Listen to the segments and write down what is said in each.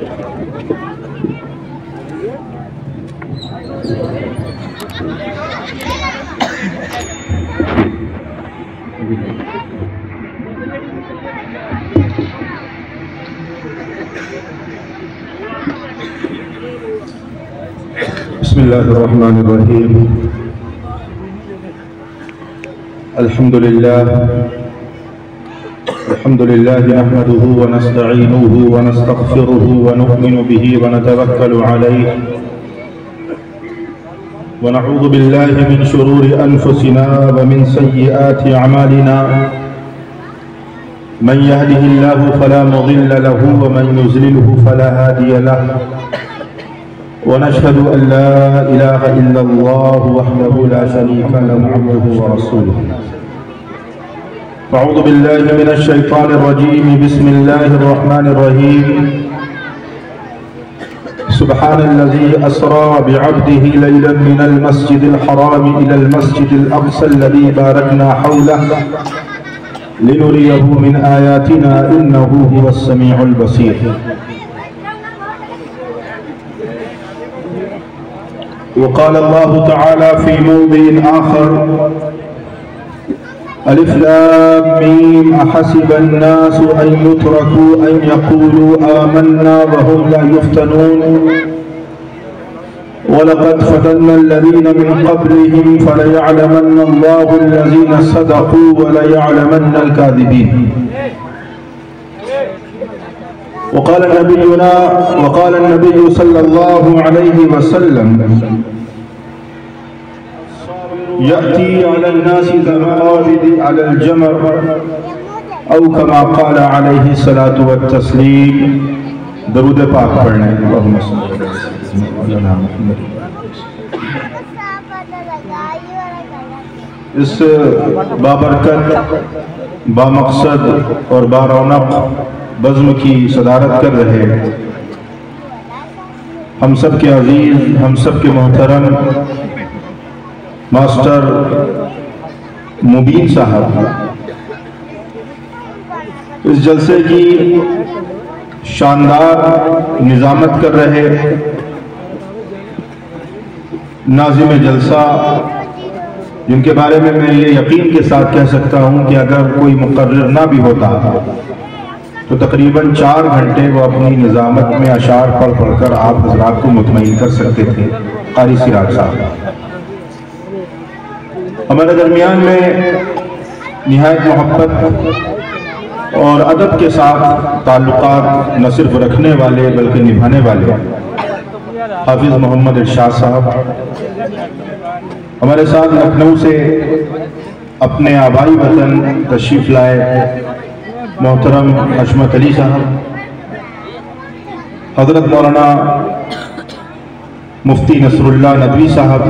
بسم الله الرحمن الرحيم. الحمد لله نحمده ونستعينه ونستغفره ونؤمن به ونتوكل عليه ونعوذ بالله من شرور أنفسنا ومن سيئات أعمالنا. من يهده الله فلا مضل له ومن يضلله فلا هادي له. ونشهد أن لا إله إلا الله وحده لا شريك له عبده ورسوله. أعوذ بالله من الشيطان الرجيم. بسم الله الرحمن الرحيم. سبحان الذي أسرى بعبده ليلا من المسجد الحرام إلى المسجد الأقصى الذي باركنا حوله لنريه من آياتنا إنه هو السميع البصير. وقال الله تعالى في موضع آخر: ألف لام ميم أحسب الناس أن يتركوا أن يقولوا آمنا وهم لا يفتنون ولقد فتنا الذين من قبلهم فليعلمن الله الذين صدقوا وليعلمن الكاذبين. وقال النبي صلى الله عليه وسلم: يأتي على الناس ذمارد على الجمر او كما قال عليه الصلاة والتسلیم. درود پاک پڑھنے. اللہم صلی علی محمد. اس بابرکت، بامقصد اور بارونق بزم کی صدارت کر رہے ہم سب کے عزیز، ہم سب کے محترم ماسٹر مبین صاحب اس جلسے کی شاندار نظامت کر رہے ناظم جلسہ، جن کے بارے میں یہ یقین کے ساتھ کہہ سکتا ہوں کہ اگر کوئی مقرر نہ بھی ہوتا تو تقریباً 4 گھنٹے وہ اپنی نظامت میں اشعار پڑھ کر آپ حضرات کو مطمئن کر سکتے تھے. قاری سراج صاحب ہمارے درمیان میں نہایت محبت اور ادب کے ساتھ تعلقات نہ صرف رکھنے والے بلکہ نبھانے والے حافظ محمد ارشاد صاحب ہمارے ساتھ لکھنؤ سے اپنے آبائی وطن تشریف لائے. محترم حشمت علی صاحب، حضرت مولانا مفتی نصر اللہ ندوی صاحب،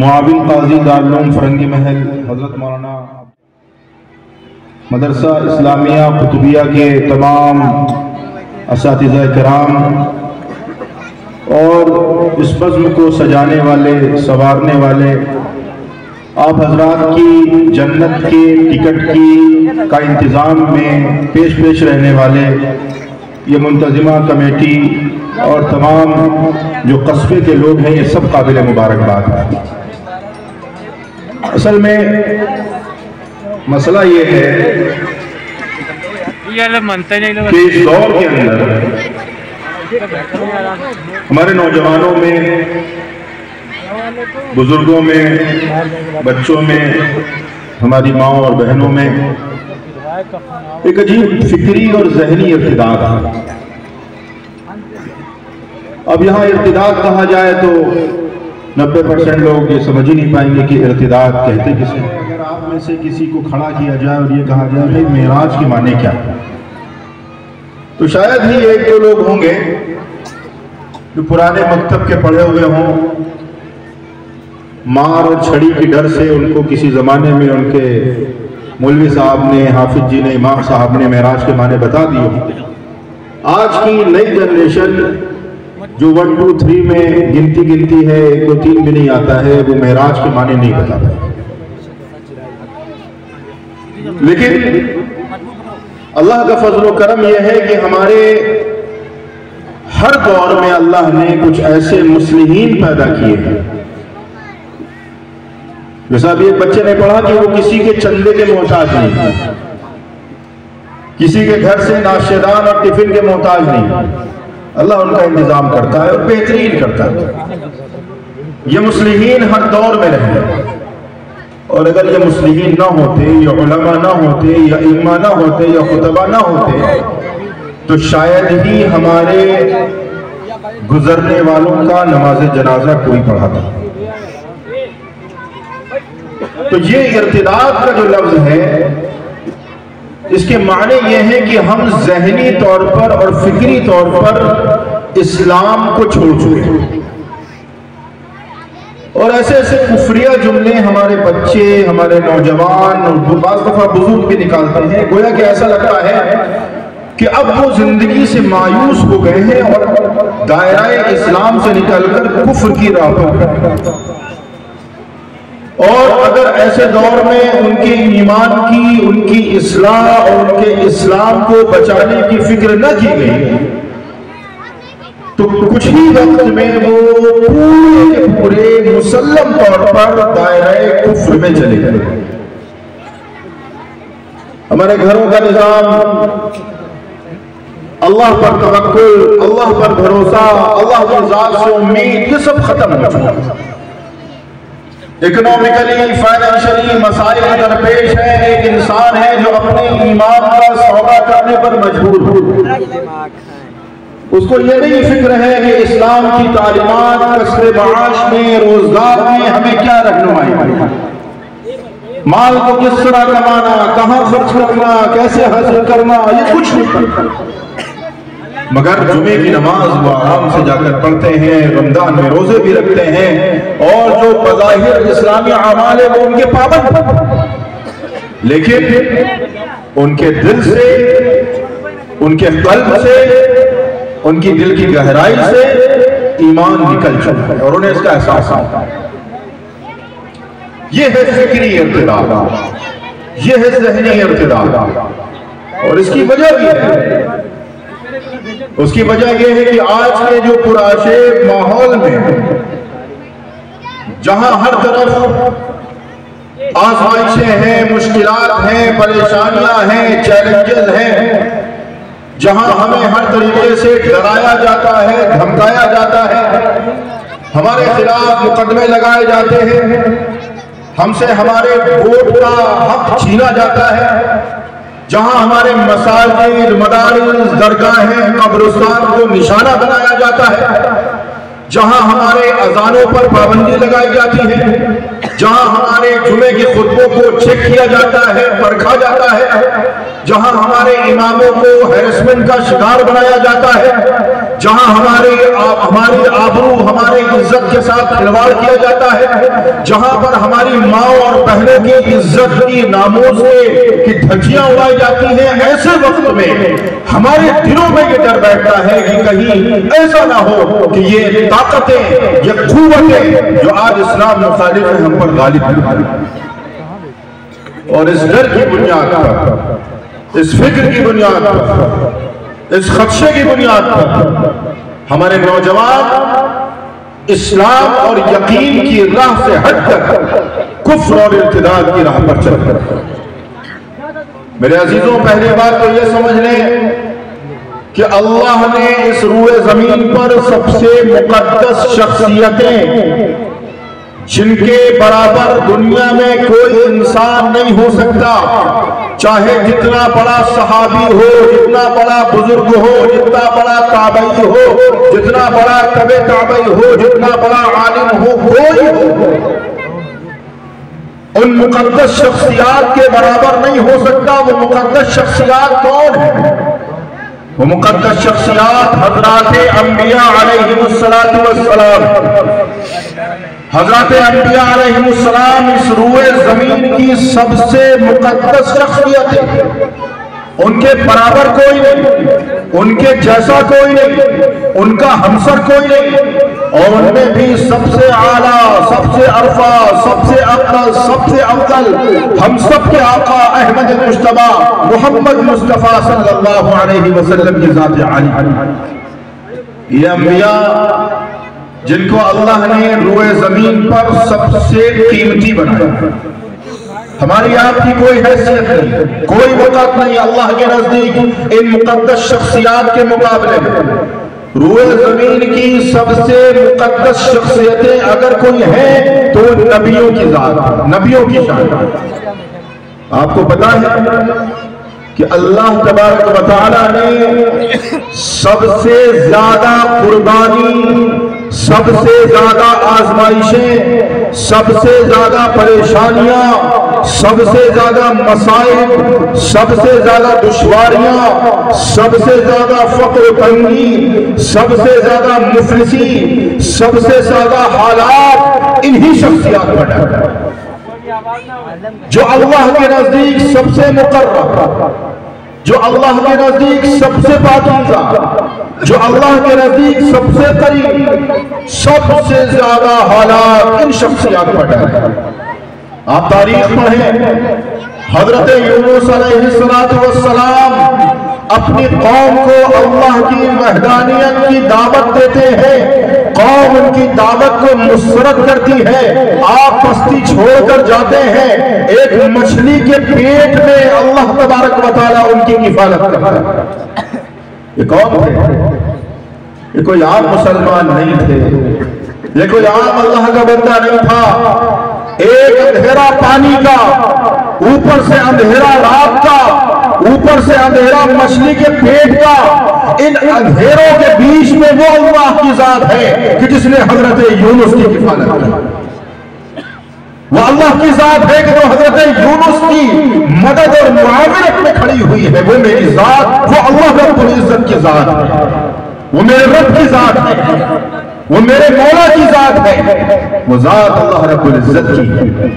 معاون قاضی دارالعلوم فرنگی محل حضرت مولانا، مدرسہ اسلامیہ قطبیہ کے تمام اساتذہ کرام اور اس بزم کو سجانے والے، سنوارنے والے، آپ حضرات کی جنت کے ٹکٹ کا انتظام میں پیش رہنے والے یہ منتظمہ کمیٹی اور تمام جو قصبے کے لوگ ہیں، یہ سب قابل مبارکباد ہے. اصل میں مسئلہ یہ ہے کہ اس دور کے اندر ہمارے نوجوانوں میں، بزرگوں میں، بچوں میں، ہماری ماں اور بہنوں میں ایک عجیب فکری اور ذہنی ارتداد ہے. اب یہاں ارتداد کہا جائے تو 90% لوگ یہ سمجھ ہی نہیں پائیں گے کہ ارتداد کہتے کسے. اگر آپ میں سے کسی کو کھڑا کیا جائے اور یہ کہا جائے بھائی معراج کے معنی کیا ہے، تو شاید ہی 1-2 لوگ ہوں گے جو پرانے مکتب کے پڑھے ہوئے ہوں. مار اور چھڑی کی ڈر سے ان کو کسی زمانے میں ان کے مولوی صاحب نے، حافظ جی نے، امام صاحب نے معراج کے معنی بتا دیے. آج کی نئی جنریشن جو 1 2 3 میں گنتی ہے، 1 2 3 بھی نہیں آتا ہے، وہ معراج کے معنی نہیں بتاتا. لیکن اللہ کا فضل و کرم یہ ہے کہ ہمارے ہر دور میں اللہ نے کچھ ایسے مصلحین پیدا کیے ہیں. جیسا ابھی ایک بچے نے پڑھا کہ وہ کسی کے چندے کے محتاج نہیں، کسی کے گھر سے ناشیدان اور ٹفن کے محتاج نہیں. اللہ ان کا انتظام کرتا ہے اور بہترین کرتا ہے. یہ مصلحین ہر دور میں رہے، اور اگر یہ مصلحین نہ ہوتے، یا علماء نہ ہوتے، یا ائمہ نہ ہوتے، یا خطبہ نہ ہوتے، تو شاید ہی ہمارے گزرنے والوں کا نماز جنازہ کوئی پڑھاتا. تو یہ ارتداد کا جو لفظ ہے، اس کے معنی یہ ہے کہ ہم ذہنی طور پر اور فکری طور پر اسلام کو چھوڑ چکے. اور ایسے ایسے کفریہ جملے ہمارے بچے، ہمارے نوجوان اور بعض دفعہ بزرگ بھی نکالتے ہیں، گویا کہ ایسا لگتا ہے کہ اب وہ زندگی سے مایوس ہو گئے ہیں اور دائرہ اسلام سے نکل کر کفر کی راہ پر. اور اگر ایسے دور میں ان کے ایمان کی، ان کی اصلاح اور ان کے اسلام کو بچانے کی فکر نہ کی گئی تو کچھ ہی وقت میں وہ پورے پورے مسلم طور پر دائرہ کفر میں چلے گئے. ہمارے گھروں کا نظام، اللہ پر توکل، اللہ پر بھروسہ، اللہ کی ذات سے امید، یہ سب ختم ہو چکا. اکنومیکلی، فائنینشلی مسائل درپیش ہے. ایک انسان ہے جو اپنے ایمان کا سودا کرنے پر مجبور ہو. اس کو یہ نہیں فکر ہے کہ اسلام کی تعلیمات کسب معاش میں، روزگار میں ہمیں کیا رہنمائی ہے، مال کو کس طرح کمانا، کہاں خرچ کرنا، کیسے حاصل کرنا، یہ کچھ نہیں کرتا. مگر جمعے کی نماز وہ آرام سے جا کر پڑھتے ہیں، رمضان میں روزے بھی رکھتے ہیں، اور جو بظاہر اسلامی اعمال ہے وہ ان کے پابند، لیکن ان کے دل سے، ان کے قلب سے، ان کی دل کی گہرائی سے ایمان نکل چکا ہے اور انہیں اس کا احساس ہے. یہ ہے فکری ارتداد، یہ ہے ذہنی ارتداد. اور اس کی وجہ بھی ہے، اس کی وجہ یہ ہے کہ آج کے جو پرآشیب ماحول میں، جہاں ہر طرف آزمائشیں ہیں، مشکلات ہیں، پریشانیاں ہیں، چیلنجز ہیں، جہاں ہمیں ہر طریقے سے ڈرایا جاتا ہے، دھمکایا جاتا ہے، ہمارے خلاف مقدمے لگائے جاتے ہیں، ہم سے ہمارے ووٹ کا حق چھینا جاتا ہے، جہاں ہمارے مساجد، مدارس، درگاہیں، قبرستان کو نشانہ بنایا جاتا ہے، جہاں ہمارے اذانوں پر پابندی لگائی جاتی ہے، جہاں ہمارے جمعے کے خطبوں کو چیک کیا جاتا ہے، پرکھا جاتا ہے، جہاں ہمارے اماموں کو ہیرسمنٹ کا شکار بنایا جاتا ہے، جہاں ہماری آبرو، ہماری عزت کے ساتھ کھلواڑ کیا جاتا ہے، جہاں پر ہماری ماں اور بہنوں کی عزت کی، ناموس کی دھجیاں اڑائی جاتی ہیں، ایسے وقت میں ہمارے دلوں میں یہ ڈر بیٹھتا ہے کہ کہیں ایسا نہ ہو کہ یہ طاقتیں، یہ قوتیں جو آج اسلام مخالف ہیں ہم پر غالب ہیں. اور اس ڈر کی بنیاد پر، اس فکر کی بنیاد پر، اس خدشے کی بنیاد پر ہمارے نوجوان اسلام اور یقین کی راہ سے ہٹ کر کفر اور ارتداد کی راہ پر چل کر. میرے عزیزوں، پہلی بات تو یہ سمجھ لیں کہ اللہ نے اس روئے زمین پر سب سے مقدس شخصیتیں، جن کے برابر دنیا میں کوئی انسان نہیں ہو سکتا، چاہے جتنا بڑا صحابی ہو، جتنا بڑا بزرگ ہو، جتنا بڑا تابعی ہو، جتنا بڑا تبع تابعی ہو، جتنا بڑا عالم ہو، کوئی ہو، ان مقدس شخصیات کے برابر نہیں ہو سکتا. وہ مقدس شخصیات کون ہیں؟ وہ مقدس شخصیات حضرات انبیاء علیہ السلام. حضرات انبیاء علیہ السلام اس روئے زمین کی سب سے مقدس شخصیت ہے. ان کے برابر کوئی نہیں، ان کے جیسا کوئی نہیں، ان کا ہمسر کوئی نہیں، اور ان میں بھی سب سے اعلیٰ، سب سے ارفع، سب سے افضل، سب سے افضل ہم سب کے آقا احمد مجتبی محمد مصطفیٰ صلی اللہ علیہ وسلم کی ذات عالی. یہ انبیاء جن کو اللہ نے روئے زمین پر سب سے قیمتی بنایا، ہماری آپ کی کوئی حیثیت نہیں، کوئی وقت نہیں اللہ کے نزدیک ان مقدس شخصیات کے مقابلے میں۔ روئے زمین کی سب سے مقدس شخصیتیں اگر کوئی ہیں تو نبیوں کی ذات، نبیوں کی شان۔ آپ کو پتا ہے کہ اللہ تبارک و تعالی نے سب سے زیادہ قربانی، سب سے زیادہ آزمائشیں، سب سے زیادہ پریشانیاں، سب سے زیادہ مسائل، سب سے زیادہ دشواریاں، سب سے زیادہ فقر و تنگی، سب سے زیادہ مفلسی، سب سے زیادہ حالات انہی شخصیات پر ڈالے جو اللہ کے نزدیک سب سے مقرب، جو اللہ کے نزدیک سب سے پاکیزہ، جو اللہ کے نزدیک سب سے قریب، سب سے زیادہ حالات ان شخصیات پر ڈالے۔ آپ تاریخ پڑھیں، حضرت یونس علیہ السلام اپنی قوم کو اللہ کی وحدانیت کی دعوت دیتے ہیں، قوم ان کی دعوت کو مسرت کرتی ہے، آپ پستی چھوڑ کر جاتے ہیں، ایک مچھلی کے پیٹ میں اللہ تبارک و تعالیٰ ان کی کفالت کرتا ہے۔ یہ قوم تھے، یہ کوئی عام مسلمان نہیں تھے، یہ کوئی عام اللہ کا بندہ نہیں تھا۔ ایک اندھیرا پانی کا، اوپر سے اندھیرا رات کا، اوپر سے اندھیرا مچھلی کے پیٹ کا، ان اندھیروں کے بیچ میں وہ اللہ کی ذات ہے کہ جس نے حضرت یونس کی کفالت کی۔ وہ اللہ کی ذات ہے کہ جو حضرت یونس کی مدد اور معاونت میں کھڑی ہوئی ہے۔ وہ میری ذات، وہ اللہ رب العزت کی ذات ہے، وہ میرے رب کی ذات ہے، وہ میرے مولا کی ذات ہے، وہ ذات اللہ رب العزت کی ہے۔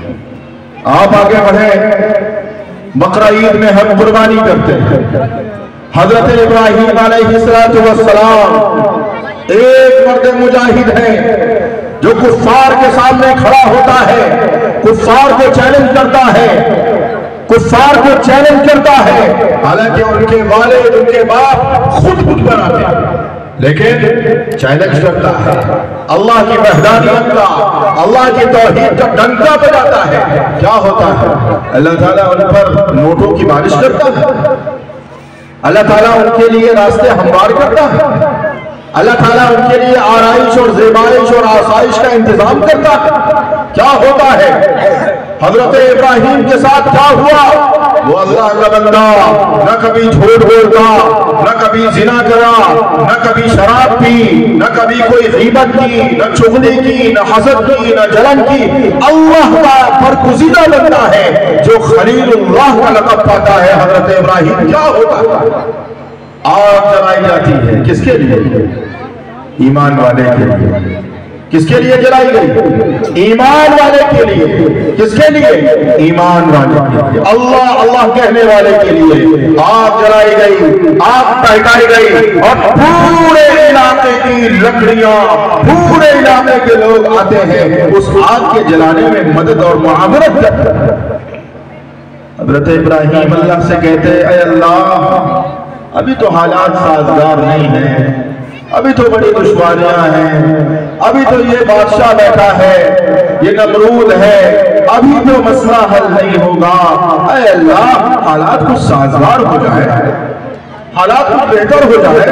آپ آگے بڑھیں، بقرہ عید میں ہم قربانی کرتے ہیں۔ حضرت ابراہیم علیہ السلام ایک مرد مجاہد ہے جو کفار کے سامنے کھڑا ہوتا ہے، کفار کو چیلنج کرتا ہے، کفار کو چیلنج کرتا ہے۔ حالانکہ ان کے والد، ان کے باپ خود بناتے ہیں، لیکن چیلنج کرتا ہے، اللہ کی وحدانیت کا، اللہ کی توحید کا ڈنکا بجاتا ہے۔ کیا ہوتا ہے؟ اللہ تعالیٰ ان پر نوٹوں کی بارش کرتا ہے، اللہ تعالیٰ ان کے لیے راستے ہموار کرتا ہے، اللہ تعالیٰ ان کے لیے آرائش اور زیبائش اور آسائش کا انتظام کرتا ہے۔ کیا ہوتا ہے؟ حضرت ابراہیم کے ساتھ کیا ہوا؟ وہ اللہ کا بندہ نہ کبھی جھوٹ بولتا، نہ کبھی زنا کرا، نہ کبھی شراب پی، نہ کبھی کوئی غیبت کی، نہ چغلی کی، نہ حسد کی، نہ جلن کی۔ اللہ کا برگزیدہ بندہ ہے جو خلیل اللہ کا لقب پاتا ہے حضرت ابراہیم۔ کیا ہوتا ہے؟ آگ جلائی جاتی ہے، کس کے لیے؟ ایمان والے کے لیے۔ کس کے لیے جلائی گئی؟ ایمان والے کے لیے۔ کس کے لیے؟ ایمان والے کے لیے، اللہ اللہ کہنے والے کے لیے آگ جلائی گئی، آگ پہکائی گئی، اور پورے علاقے کی لکڑیاں، پورے علاقے کے لوگ آتے ہیں اس آگ کے جلانے میں مدد اور معاونت کرتے ہیں۔ حضرت ابراہیم اللہ سے کہتے ہیں، اے اللہ، ابھی تو حالات سازگار نہیں ہیں، ابھی تو بڑی دشواریاں ہیں، ابھی تو یہ بادشاہ بیٹھا ہے، یہ نمرود ہے، ابھی تو مسئلہ حل نہیں ہوگا۔ اے اللہ، حالات کچھ سازگار ہو جائے، حالات کچھ بہتر ہو جائے،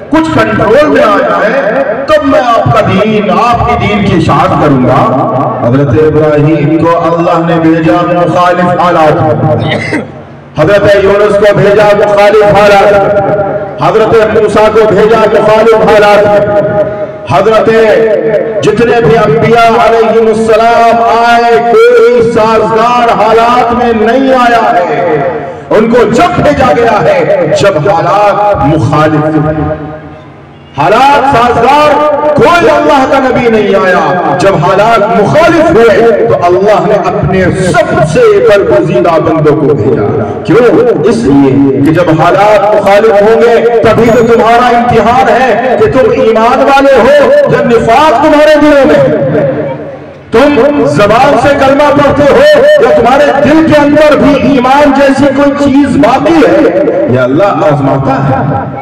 کچھ کنٹرول میں آ جائے، تب میں آپ کا دین، آپ کی دین کی اشاعت کروں گا۔ حضرت ابراہیم کو اللہ نے بھیجا مخالف حالات، حضرت یونس کو بھیجا مخالف حالات، حضرت موسیٰ کو بھیجا مخالف حالات، حضرت جتنے بھی انبیاء علیہ السلام آئے کوئی سازگار حالات میں نہیں آیا ہے۔ ان کو جب بھیجا گیا ہے جب حالات مخالف، حالات سازگار کوئی اللہ کا نبی نہیں آیا۔ جب حالات مخالف ہوئے تو اللہ نے اپنے سب سے برگزیدہ بندوں کو بھیجا۔ کیوں؟ اس لیے کہ جب حالات مخالف ہوں گے تبھی تو تمہارا امتحان ہے کہ تم ایمان والے ہو یا نفاق تمہارے دلوں میں، تم زبان سے کلمہ پڑھتے ہو یا تمہارے دل کے اندر بھی ایمان جیسی کوئی چیز باقی ہے۔ یہ اللہ آزماتا ہے،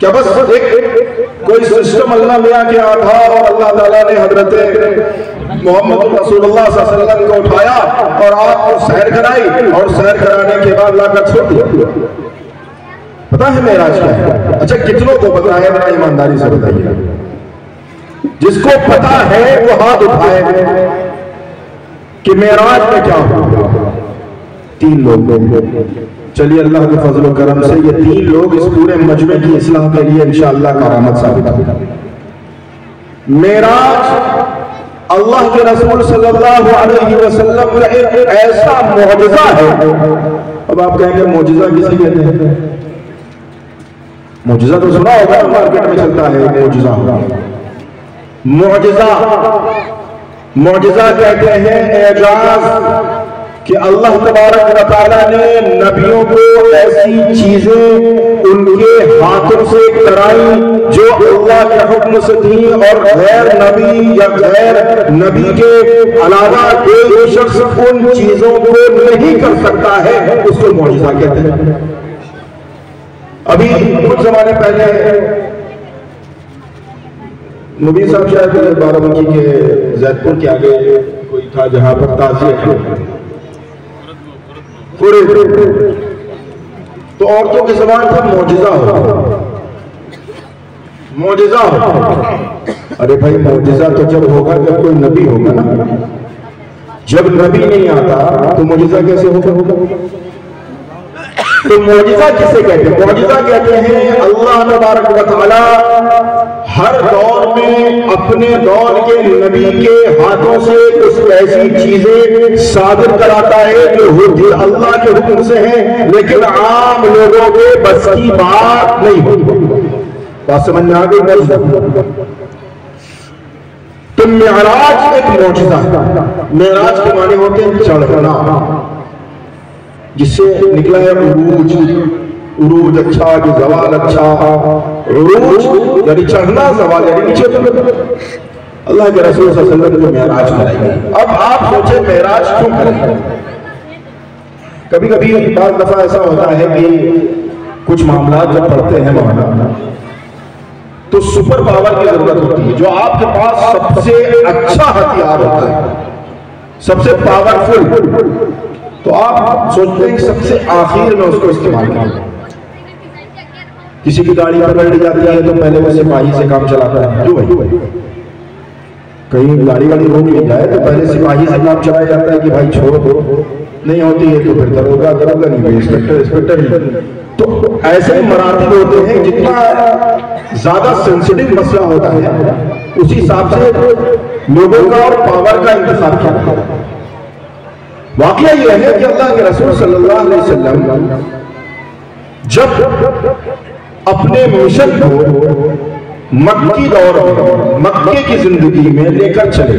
کیا بس ایک کوئی سسٹم اللہ لیا کیا تھا اور اللہ تعالیٰ نے حضرت محمد رسول اللہ صلی اللہ علیہ وسلم کو اٹھایا اور آپ کو سیر کرائی اور سیر کرانے کے بعد لا کر چھوڑ دیا؟ پتا ہے معراج کیا ہے؟ اچھا کتنوں کو پتا ہے؟ ذرا ایمانداری سے بتائیے. جس کو پتا ہے وہ ہاتھ اٹھائے کہ معراج میں کیا ہوا. 3 لوگ. چلیے اللہ کے فضل و کرم سے یہ 3 لوگ اس پورے مجمع کی اصلاح کے لیے انشاءاللہ کرامت ثابت ہوگا. معراج اللہ کے رسول صلی اللہ علیہ وسلم کا ایک ایسا معجزہ ہے. اب آپ کہیں گے معجزہ کسے کہتے ہیں؟ معجزہ تو سنا ہوگا، مارکیٹ میں چلتا ہے معجزہ. معجزہ کہتے ہیں اعجاز کہ اللہ تبارک و تعالیٰ نے نبیوں کو ایسی چیزیں ان کے ہاتھوں سے کرائیں جو اللہ کے حکم سے تھیں اور غیر نبی یا غیر نبی کے علاوہ کوئی شخص ان چیزوں کو نہیں کر سکتا ہے، اس کو معجزہ کہتے ہیں. ابھی کچھ زمانے پہلے نبی صاحب شاید بارہ بنکی کے زید پور کے آگے کوئی تھا جہاں پر تعزیہ تو عورتوں کے زبان پر معجزہ ہو. ارے بھائی معجزہ تو جب ہوگا جب کوئی نبی ہوگا نا. جب نبی نہیں آتا تو معجزہ کیسے ہوگا؟ تو معجزہ کسے کہتے ہیں؟ معجزہ کہتے ہیں اللہ تبارک و تعالی ہر دور میں اپنے دور کے نبی کے ہاتھوں سے کچھ ایسی چیزیں صادر کراتا ہے جو ہوتی اللہ کے حکم سے ہیں لیکن عام لوگوں کے بس کی بات نہیں ہوتی. بات سمجھ میں آ گئی؟ تو معراج ایک معجزہ ہے. معراج کے معنی ہوتے ہیں چڑھنا، جس سے نکلا ہے عروج. عروج اچھا کہ زوال اچھا. عروج یعنی چڑھنا، زوال یعنی نیچے اترنا. اللہ کے رسول صلی اللہ علیہ وسلم کو معراج کرائے. اب آپ سوچیں معراج کیوں کرائے؟ کبھی کبھی بعض دفعہ ایسا ہوتا ہے کہ کچھ معاملات جب پڑھتے ہیں مولانا تو سپر پاور کی ضرورت ہوتی ہے. جو آپ کے پاس سب سے اچھا ہتھیار ہوتا ہے، سب سے پاورفل، تو آپ سوچتے ہیں کہ سب سے آخر میں اس کو استعمال کریں. کسی کی گاڑی پر بیٹھ جاتی ہے تو پہلے وہ سپاہی سے کام چلاتا ہے. کیوں بھائی؟ کہیں گاڑی روک لی جائے تو پہلے سپاہی سے کام چلایا جاتا ہے کہ بھائی چھوڑو، نہیں ہوتی ہے تو پھر دروگا نہیں بھائی انسپیکٹر نہیں. تو ایسے مراتب ہوتے ہیں، جتنا زیادہ سینسٹیو مسئلہ ہوتا ہے اسی حساب سے لوگوں کا اور پاور کا انتخاب کیا ہے. واقعہ یہ ہے کہ اللہ کے رسول صلی اللہ علیہ وسلم جب اپنے مشن کو مکی دور میں، مکے کی زندگی میں لے کر چلے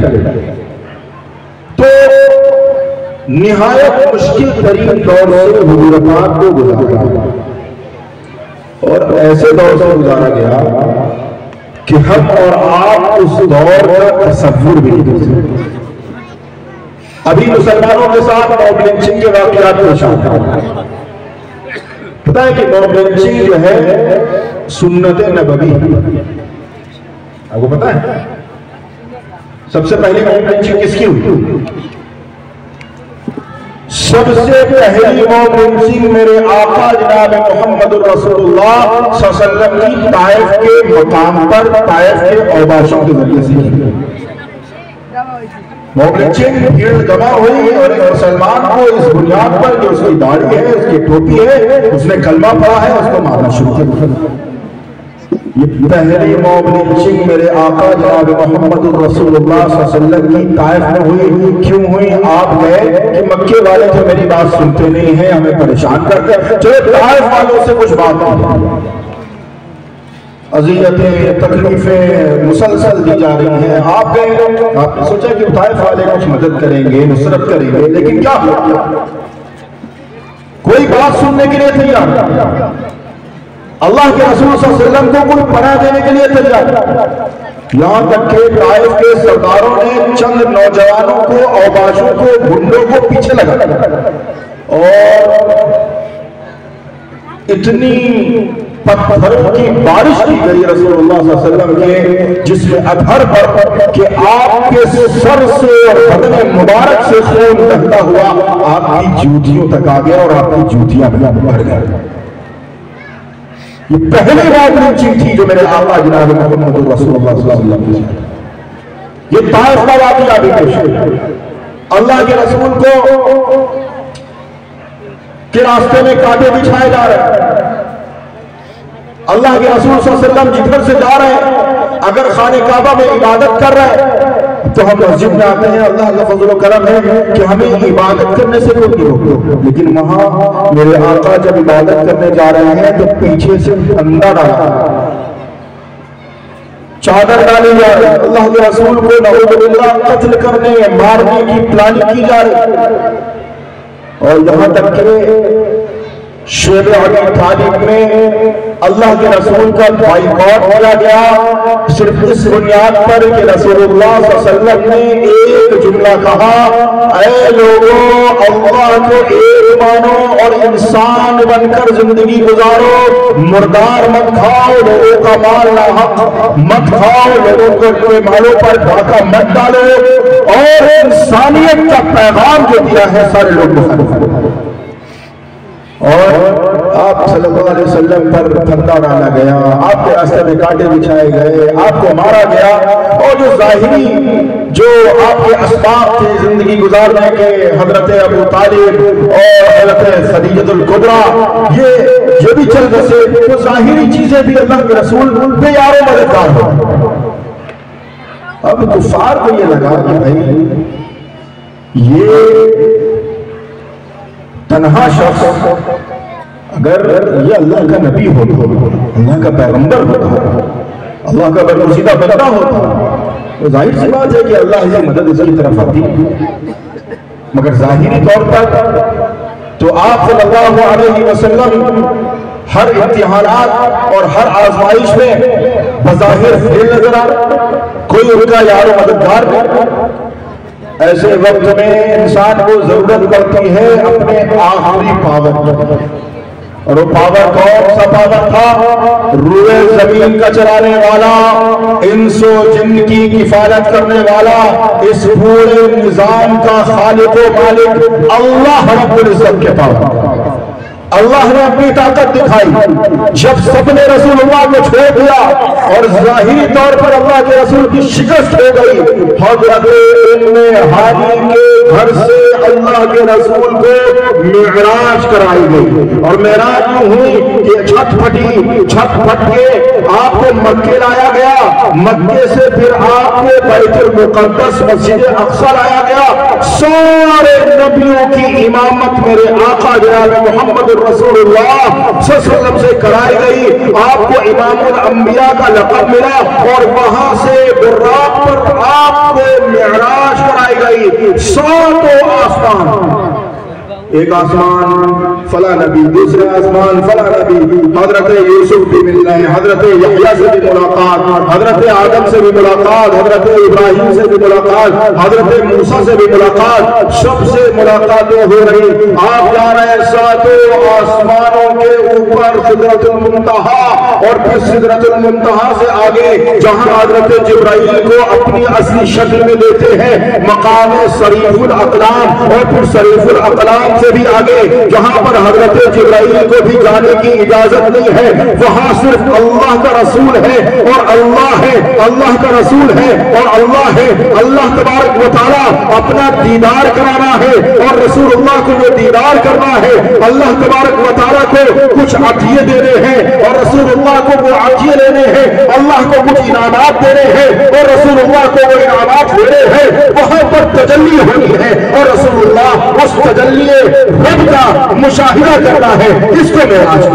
تو نہایت مشکل ترین دور سے حضور پاک کو گزارا، اور ایسے دور سے گزارا گیا کہ ہم اور آپ اس دور کا تصور بھی نہیں کر سکتے. ابھی مسلمانوں کے ساتھ موب لنچنگ کے واقعات پیش آتے ہیں. پتا ہے کہ موب لنچنگ جو ہے سنت نبوی، آپ کو پتا ہے سب سے پہلی موب لنچنگ کس کی ہوئی؟ سب سے پہلی موب لنچنگ میرے آقا جناب محمد رسول اللہ صلی اللہ علیہ وسلم کی طائف کے مقام پر، طائف کے اوباشوں کے ذریعے سے کی. موب لنچنگ بھیڑ جمع ہوئی اور ایک مسلمان کو اس بنیاد پر کہ اس کی داڑھی ہے، اس کی ٹوپی ہے، اس نے کلمہ پڑھا ہے، اس کو مارنا شروع کیا. یہ پہلی موب لنچنگ میرے آقا جناب محمد رسول اللہ صلی اللہ علیہ وسلم کی طائف میں ہوئی. کیوں ہوئی؟ آپ گئے کہ مکے والے تو میری بات سنتے نہیں ہیں، ہمیں پریشان کرتے ہیں، چلو طائف والوں سے کچھ بات کی. اذیتیں، تکلیفیں مسلسل دی جا رہی ہیں. آپ گئے، آپ نے سوچا کہ طائف والے کچھ مدد کریں گے، نصرت کریں گے، لیکن کیا ہوا؟ کوئی بات سننے کے لیے تیار. اللہ کے رسول صلی اللہ علیہ وسلم کو کوئی پناہ دینے کے لیے تیار. یہاں تک کہ طائف کے سرداروں نے چند نوجوانوں کو، اوباشوں کو، گنڈوں کو پیچھے لگا اور اتنی پتھروں کی بارش کی گئی رسول اللہ صلی اللہ علیہ وسلم کے جسم اطہر پر کہ آپ کے سر سے اور بدن مبارک سے خون بہتا ہوا آپ کی جوتیوں تک آ گیا اور آپ کی جوتیاں بھر گئی. یہ پہلی بات چیز تھی جو میرے آقا جناب محمد رسول اللہ صلی اللہ علیہ وسلم کی. یہ طائف کا واقعہ بھی پیش ہے. اللہ کے رسول کو کے راستے میں کانٹے بچھائے جا رہے ہیں. اللہ کے رسول صلی اللہ علیہ وسلم جدھر سے جا رہے ہیں اگر خانہ کعبہ میں عبادت کر رہے ہیں تو ہم مسجد میں آتے ہیں. اللہ کا فضل و کرم ہے کہ ہمیں عبادت کرنے سے کوئی نہیں روکتے, لیکن وہاں میرے آقا جب عبادت کرنے جا رہے ہیں تو پیچھے سے پھندا ڈالا, چادر ڈالی جا رہی, اللہ کے رسول کو نعوذ باللہ قتل کرنے مارنے کی پلاننگ کی جا رہی, اور یہاں تک کہ شیب ابی طالب میں اللہ کے رسول کا بائیکاٹ کیا گیا صرف اس بنیاد پر کہ رسول اللہ صلی اللہ علیہ وسلم نے ایک جملہ کہا, اے لوگوں اللہ کو ایک مانو اور انسان بن کر زندگی گزارو, مردار مت کھاؤ, لوگوں کا مال ناحق مت کھاؤ, لوگوں کو اپنے مالوں پر ڈاکہ مت ڈالو, اور انسانیت کا پیغام جو دیا ہے سارے لوگ مخالف. اور آپ صلی اللہ علیہ وسلم پر پھندا ڈالا گیا, آپ کے راستے میں کانٹے بچھائے گئے, آپ کو مارا گیا, اور جو ظاہری جو آپ کے اسباب تھے زندگی گزارنے کے, حضرت ابو طالب اور حضرت خدیجہ الکبریٰ, یہ بھی چل بسے, وہ ظاہری چیزیں بھی اللہ کے رسول بے یار و مددگار ہو. اب کفار کو یہ لگا کہ بھائی یہ تنہا شخص اگر یہ اللہ کا نبی ہوتا, اللہ کا پیغمبر ہوتا, اللہ کا برگزیدہ بندہ ہوتا, تو ظاہر سی بات ہے کہ اللہ کی مدد اس کی طرف آتی. مگر ظاہری طور پر تو آپ صلی اللہ علیہ وسلم ہر امتحانات اور ہر آزمائش میں بظاہر فیل نظر آ رہا, کوئی ان کا یار و مددگار نہیں. ایسے وقت میں انسان کو ضرورت پڑتی ہے اپنے آخری پاور, اور وہ پاور کون سا پاور تھا؟ روئے زمین کا چلانے والا, انس و جن کی کفالت کرنے والا, اس پورے نظام کا خالق و مالک اللہ رب العزت کے پاور. اللہ نے اپنی طاقت دکھائی جب سب نے رسول اللہ کو چھوڑ دیا اور ظاہری طور پر اللہ کے رسول کی شکست ہو گئی. حضرت ام ہانی کے گھر سے اللہ کے رسول کو معراج کرائی گئی, اور معراج یوں ہوئی کہ چھت پھٹ کے آپ کو مکے لایا گیا, مکے سے پھر آپ کو بیت المقدس مسجد اقصی لایا گیا. سارے نبیوں کی امامت میرے آقا جناب محمد رسول اللہ صلی اللہ علیہ وسلم سے کرائی گئی. آپ کو امام الانبیاء کا لقب ملا, اور وہاں سے براق پر آپ کو معراج کرائی گئی. ساتوں آسمان, ایک آسمان فلاں نبی, دوسرے آسمان فلاں نبی, حضرت یوسف بھی مل رہے ہیں, حضرت یحییٰ سے بھی ملاقات, حضرت آدم سے بھی ملاقات, حضرت ابراہیم سے بھی ملاقات, حضرت موسیٰ سے بھی ملاقات, سب سے ملاقاتیں ہو رہی. آپ جا رہے ہیں ساتوں آسمانوں کے اوپر سدرۃ المنتہا, اور پھر سدرۃ المنتہا سے آگے جہاں حضرت جبرائیل کو اپنی اصلی شکل میں دیتے ہیں مقام صریف الاقلام, اور پھر صریف الاقلام سے بھی آگے جہاں پر حضرت جبرائیل کو بھی جانے کی اجازت نہیں ہے, وہاں صرف اللہ کا رسول ہے اور اللہ ہے, اللہ کا رسول ہے اور اللہ ہے. اللہ تبارک و تعالیٰ اپنا دیدار کرانا ہے اور رسول اللہ کو وہ دیدار کرنا ہے. اللہ تبارک و تعالیٰ کو کچھ عطیے دینے ہیں اور رسول اللہ کو وہ عطیے لینے ہیں, اللہ کو کچھ انعامات دینے ہیں اور رسول اللہ کو وہ انعامات لینے ہیں. وہاں پر تجلی ہونی ہے اور رسول اللہ اس تجلی رب کا مشاہدہ کرنا ہے. اس کو معراج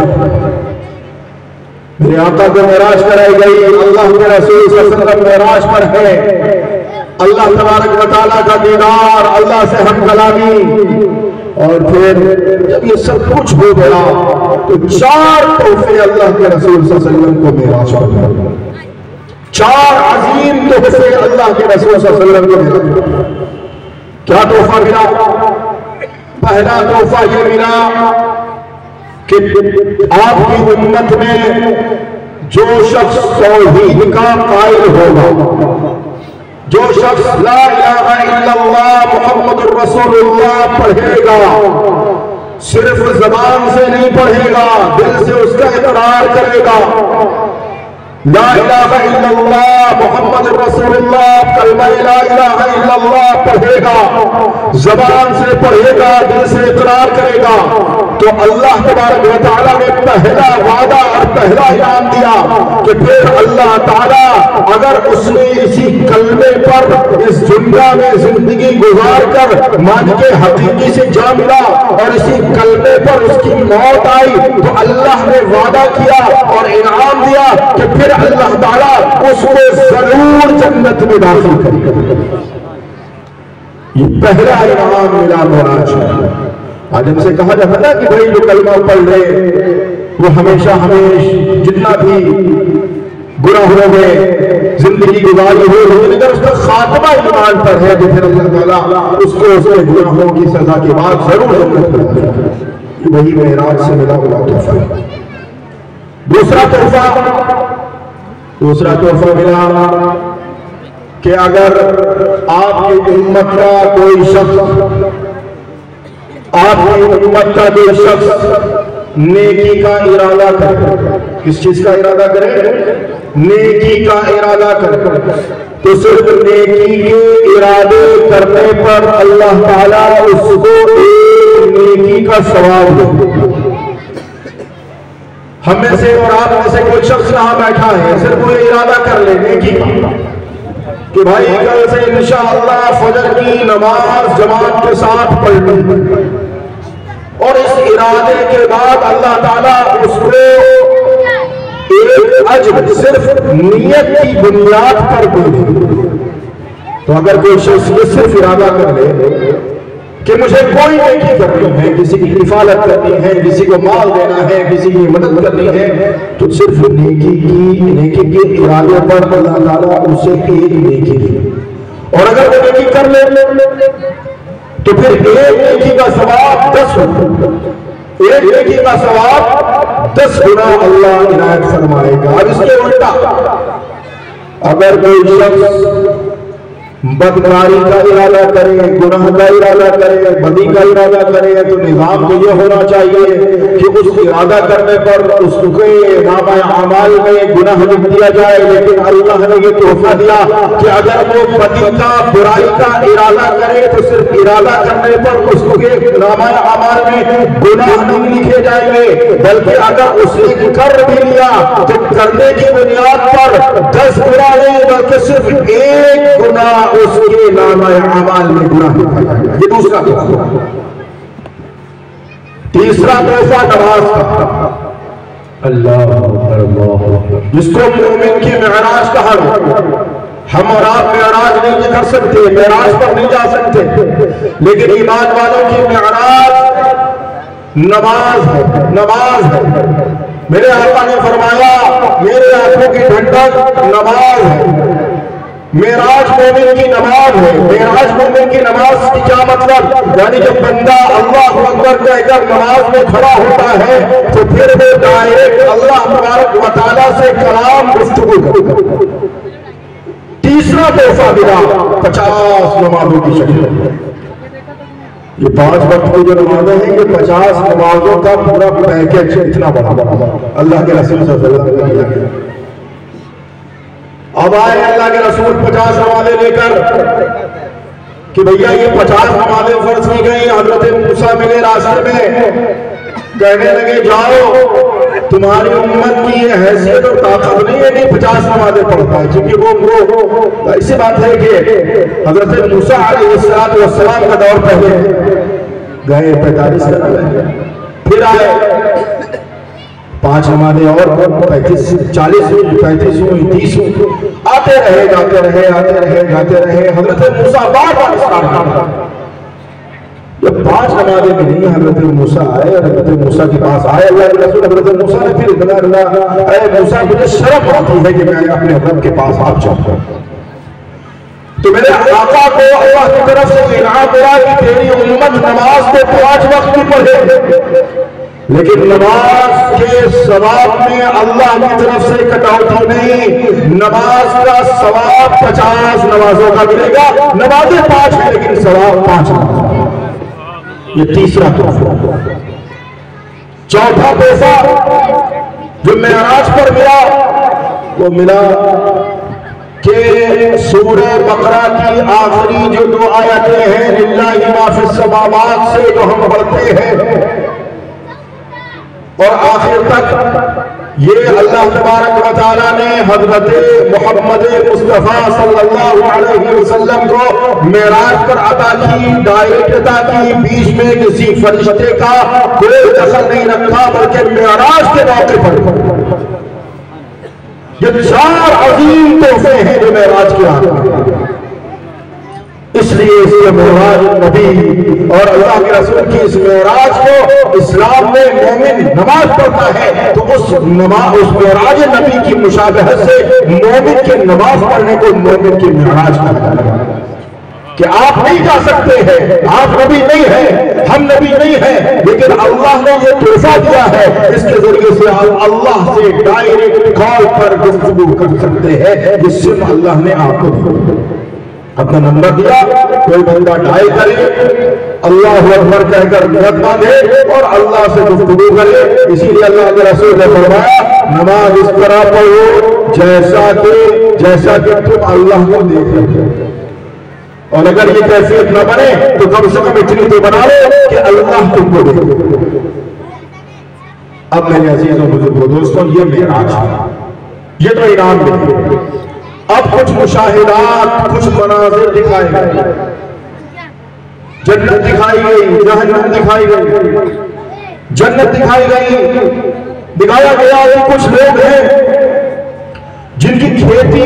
میرے آقا کو معراج کرائی گئی. اللہ کے رسول صلی اللہ علیہ وسلم معراج پر ہے. اللہ تبارک و تعالیٰ کا دیدار, اللہ سے ہم کلامی, اور پھر جب یہ سب کچھ ہو گیا تو 4 تحفے اللہ کے رسول صلی اللہ علیہ وسلم کو معراج پر گئے. 4 عظیم تحفے اللہ کے رسول صلی اللہ علیہ وسلم کو ملا. کیا تحفہ ملا؟ پہلا تحفہ یہ ملا کہ آپ کی امت میں جو شخص توحید کا قائل ہوگا، جو شخص لا الہ الا اللہ محمد رسول اللہ پڑھے گا، صرف زبان سے نہیں پڑھے گا، دل سے اس کا اقرار کرے گا، لا الہ الا اللہ محمد رسول اللہ کلمہ لا الہ الا اللہ پڑھے گا، زبان سے پڑھے گا، دل سے اقرار کرے گا، تو اللہ تبارک و تعالیٰ نے پہلا وعدہ اور پہلا انعام دیا کہ پھر اللہ تعالیٰ اگر اس نے اسی کلمے پر اس دنیا میں زندگی گزار کر مان کے حقیقی سے جا ملا اور اسی کلمے پر اس کی موت آئی، تو اللہ نے وعدہ کیا اور انعام دیا کہ پھر اللہ تعالیٰ اس کو ضرور جنت میں داخل کرے گا۔ یہ پہلا انعام ملا معراج میں۔ آج ہم سے کہا جاتا نا کہ بھائی جو کلمہ پڑھ رہے وہ ہمیشہ جتنا بھی گناہ ہو گئے زندگی گزاری ہوئی، لیکن اگر اس کا خاتمہ ایمان پر ہے تو پھر اللہ تعالیٰ اس کو اس کے گناہوں کی سزا کے بعد ضرور جنت میں داخل کرے گا۔ وہی معراج سے ملا ہوا تحفہ ہے۔ دوسرا تحفہ ملا کہ اگر آپ کی امت کا کوئی شخص نیکی کا ارادہ کرے، کس چیز کا ارادہ کرے؟ نیکی کا ارادہ کرے، تو صرف نیکی کے ارادے کرنے پر اللہ تعالیٰ اس کو ایک نیکی کا ثواب دے۔ ہم میں سے اور آپ میں سے کوئی شخص یہاں بیٹھا ہے، صرف وہ ارادہ کر لے نیکی کا کہ بھائی کل سے انشاءاللہ فجر کی نماز جماعت کے ساتھ پڑھنی، اور اس ارادے کے بعد اللہ تعالیٰ اس کو ایک اجر صرف نیت کی بنیاد پر دے۔ تو اگر کوئی شخص یہ صرف ارادہ کر لے کہ مجھے کوئی نیکی کرنی ہے، کسی کی کفالت کرنی ہے، کسی کو مال دینا ہے، کسی کی مدد کرنی ہے، تو صرف نیکی کے ارادے پر اللہ تعالیٰ اسے ایک نیکی دے۔ اور اگر وہ نیکی کر لے تو پھر ایک نیکی کا ثواب 10 گنا اللہ عنایت فرمائے گا۔ اب اس کے الٹا اگر کوئی شخص بدکاری کا ارادہ کرے، گناہ کا ارادہ کرے، بدی کا ارادہ کرے، تو نظام کو یہ ہونا چاہیے کہ اس ارادہ کرنے پر اس کے نامہ اعمال میں گناہ لکھ دیا جائے، لیکن اللہ نے یہ تحفہ دیا کہ اگر وہ بدی کا برائی کا ارادہ کرے تو صرف ارادہ کرنے پر اس کے نامہ اعمال میں گناہ نہیں لکھے جائیں گے، بلکہ اگر اس نے کر بھی لیا تو کرنے کی بنیاد پر 10 گناہ نہیں بلکہ صرف ایک گناہ اس کے نامہ اعمال میں گناہ لکھا جائے گا۔ یہ دوسرا تحفہ۔ تیسرا تحفہ نماز کا، اللہ جس کو مومن کی معراج کہا گیا۔ ہم اور آپ معراج نہیں کر سکتے، معراج پر نہیں جا سکتے، لیکن ایمان والوں کی معراج نماز ہے۔ میرے آقا نے فرمایا میرے آنکھوں کی ٹھنڈک نماز ہے۔ معراج مومن کی نماز ہے۔ معراج مومن کی نماز کی کیا مطلب؟ یعنی جب بندہ اللہ اکبر کہہ کر نماز میں کھڑا ہوتا ہے تو پھر وہ ڈائریکٹ اللہ تبارک و تعالیٰ سے کلام گفتگو کرتا ہے۔ تیسرا تحفہ ملا 50 نمازوں کی شکل۔ یہ 5 وقت کی جو نمازیں ہیں یہ 50 نمازوں کا پورا پیکیج اتنا بڑا اللہ کے رسول صلی اللہ علیہ وسلم۔ اب آئے اللہ کے رسول 50 نمازیں لے کر کہ بھیا یہ 50 نمازیں فرض کی گئی۔ حضرت موسیٰ ملے راستے میں، کہنے لگے جاؤ تمہاری امت کی یہ حیثیت اور طاقت نہیں ہے کہ 50 نمازیں پڑھتا ہے، کیونکہ وہ ایسی بات ہے کہ حضرت موسیٰ علیہ السلام کا دور پہلے گئے 45 کرنا لگے، پھر آئے 5 نمازیں اور 35 40 ہوئی 35 ہوئی 30 ہوئی، آتے رہے جاتے رہے۔ حضرت موسیٰ بار اسٹارٹ کرتا جب 5 نمازیں بھی نہیں، حضرت موسیٰ آئے، حضرت موسیٰ کے پاس آئے اللہ کے رسول۔ حضرت موسیٰ نے پھر اتنا اے موسیٰ مجھے شرم آتی ہے کہ میں اپنے رب کے پاس آپ چاہتا ہوں۔ تو میرے آقا کو اللہ کی طرف سے انعام ملا کہ تیری امت نماز کو 5 وقت کی پڑھے، لیکن نماز کے ثواب میں اللہ کی طرف سے کٹوتی نہیں. نماز کا ثواب 50 نمازوں کا ملے گا. نمازیں 5 ہیں لیکن ثواب 5 ہے. یہ تیسرا تحفہ. چوتھا پیسہ جو معراج پر ملا وہ ملا کہ سورہ بقرہ کی آخری جو 2 آیتیں ہیں للہ ما فی السماوات سے جو ہم پڑھتے ہیں اور آخر تک یہ اللہ تبارک و تعالیٰ نے حضرت محمد مصطفیٰ صلی اللہ علیہ وسلم کو معراج پر عطا کی، ڈائریکٹ عطا کی. بیچ میں کسی فرشتے کا کوئی دخل نہیں رکھا بلکہ معراج کے موقع پر. یہ 4 عظیم تحفے ہیں جو معراج کے آتے. اس لیے اس کے معراج نبی اور اللہ کے رسول کی اس معراج کو اسلام میں مومن نماز پڑھتا ہے تو اس معراج نبی کی مشابہت سے مومن کے نماز پڑھنے کو مومن کی معراج کہا ہے. کہ آپ نہیں جا سکتے ہیں، آپ نبی نہیں ہیں، ہم نبی نہیں ہیں، لیکن اللہ نے یہ تحفہ دیا ہے. اس کے ذریعے سے آپ اللہ سے ڈائریکٹ کال پر گفتگو کر سکتے ہیں. جس سے اللہ نے آپ کو اپنا نمبر دیا، کوئی بندہ ڈائل کرے، اللہ اکبر کہہ کر نیت باندھے اور اللہ سے گفتگو کرے. اسی لیے اللہ کے رسول نے فرمایا نماز اس طرح پڑھو جیسا کہ تم اللہ کو دیکھ رہے ہو. اور اگر یہ کیفیت نہ بنے تو کم سے کم اتنی تو بنا لو کہ اللہ تم کو دیکھے. اب میرے عزیزوں بزرگوں دوستوں یہ معراج ہے، یہ تو انعام ہے. اب کچھ مشاہدات، کچھ مناظر دکھائے گئے. جنت دکھائی گئی، جہنم دکھائی گئی. جنت دکھائی گئی، دکھایا گیا کہ کچھ لوگ ہیں جن کی کھیتی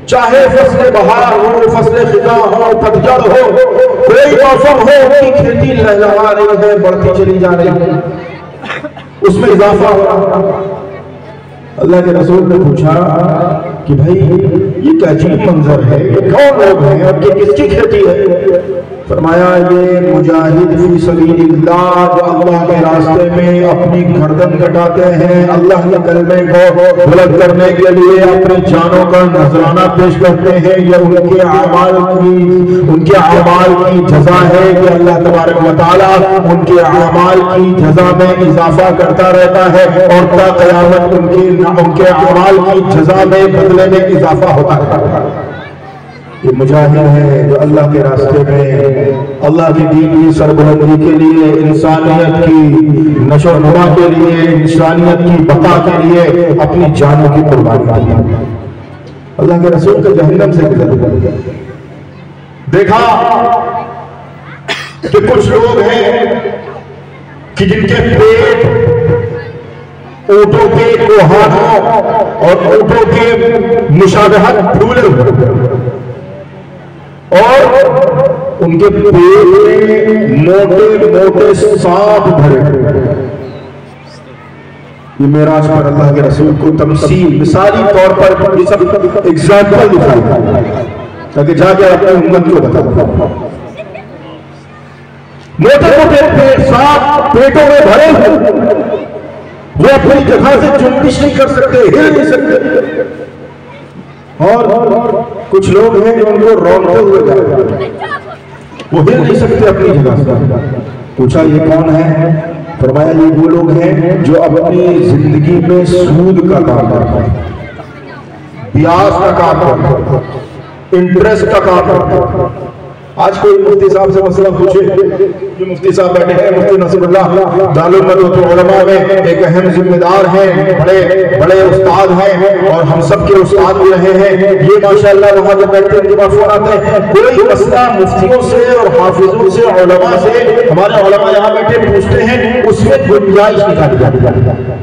چاہے فصل بہار ہو، فصل خزاں ہو، پتجھڑ ہو، کوئی موسم ہو، ان کی کھیتی لہلہا رہی ہے، بڑھتی چلی جا رہی ہے، اس میں اضافہ ہو رہا ہے. اللہ کے رسول نے پوچھا کہ بھائی یہ کیا عجیب منظر ہے، یہ کون لوگ ہیں اور یہ کس کی کھیتی ہے؟ فرمایا یہ مجاہد فی سبیل اللہ جو اللہ کے راستے میں اپنی گردن کٹاتے ہیں، اللہ کے کلمے کو بلند کرنے کے لیے اپنی جانوں کا نذرانہ پیش کرتے ہیں. یہ ان کے اعمال کی جزا ہے کہ اللہ تبارک و تعالیٰ ان کے اعمال کی جزا میں اضافہ کرتا رہتا ہے اور تا قیامت ان کے اعمال کی جزا میں بدلے میں اضافہ ہوتا ہے. یہ مجاہد ہے جو اللہ کے راستے میں اللہ کی دین کی سربلندی کے لیے، انسانیت کی نشو و نما کے لیے، انسانیت کی بقا کے لیے اپنی جانوں کی قربانی دی. اللہ کے رسول کا جہنم سے گزر دیکھا کہ کچھ لوگ ہیں کہ جن کے پیٹ اونٹوں کے کوہانوں اور اونٹوں کے مشابہت پھولے ہوئے اور ان کے پیٹ میں موٹے موٹے سانپ بھرے. یہ معراج پر اللہ کے رسول کو تمثیل مثالی طور پر یہ سب ایگزامپل دکھائی تاکہ جا کے اپنی امت کو بتا. موٹے موٹے سانپ پیٹوں میں بھرے ہوئے، وہ اپنی جگہ سے جنبش نہیں کر سکتے، ہل نہیں سکتے. اور کچھ لوگ ہیں جو ان کو رونتے ہوئے جا رہے ہیں، وہ ہل نہیں سکتے اپنی جگہ سے. پوچھا یہ کون ہے؟ فرمایا یہ وہ لوگ ہیں جو اپنی زندگی میں سود کا کام کرتے ہیں، بیاج کا کام کرتے ہیں، انٹرسٹ کا کام کرتے ہیں. آج کوئی مفتی صاحب سے مسئلہ پوچھے، جو مفتی صاحب بیٹھے ہیں مفتی نصر اللہ دارالمدینہ علماء میں ایک اہم ذمہ دار ہیں، بڑے استاد ہیں اور ہم سب کے استاد بھی رہے ہیں. یہ ماشاءاللہ وہاں جب بیٹھتے ہیں ان کے پاس فون آتے ہیں، کوئی مسئلہ مفتیوں سے اور حافظوں سے علماء سے ہمارے علماء یہاں بیٹھے پوچھتے ہیں، اس میں گنجائش نکالی جاتی ہے.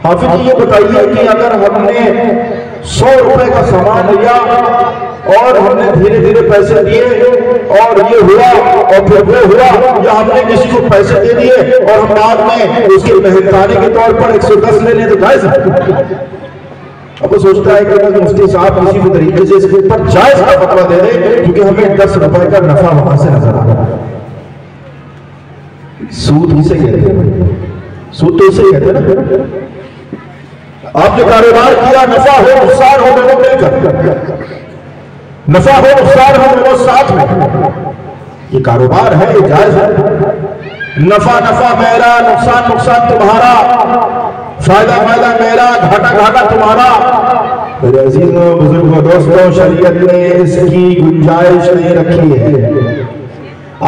حافظ یہ بتائیے کہ اگر ہم نے 100 روپے کا سامان لیا اور ہم نے دھیرے دھیرے پیسے دیے اور یہ ہوا اور پھر وہ ہوا، یا ہم نے کسی کو پیسے دے دیے اور ہم بعد میں اس کے مہربانی کے طور پر 110 لے لیں تو جائز ہے؟ اب وہ سوچتا ہے کہ مفتی صاحب کسی بھی طریقے سے اس کے اوپر جائز کا فتویٰ دے دے کیونکہ ہمیں 10 روپے کا نفع وہاں سے نظر آ رہا ہے. سود اسے کہتے ہیں، سود تو اسے کہتے ہیں نا. آپ نے کاروبار کیا، نفع ہو نقصان ہو دونوں مل کر، نفع ہو نقصان ہو دونوں ساتھ میں، یہ کاروبار ہے، یہ جائز ہے. نفع نفع میرا، نقصان نقصان تمہارا، فائدہ فائدہ میرا، گھاٹا گھاٹا تمہارا. میرے عزیزوں بزرگوں دوستوں، شریعت نے اس کی گنجائش نہیں رکھی ہے.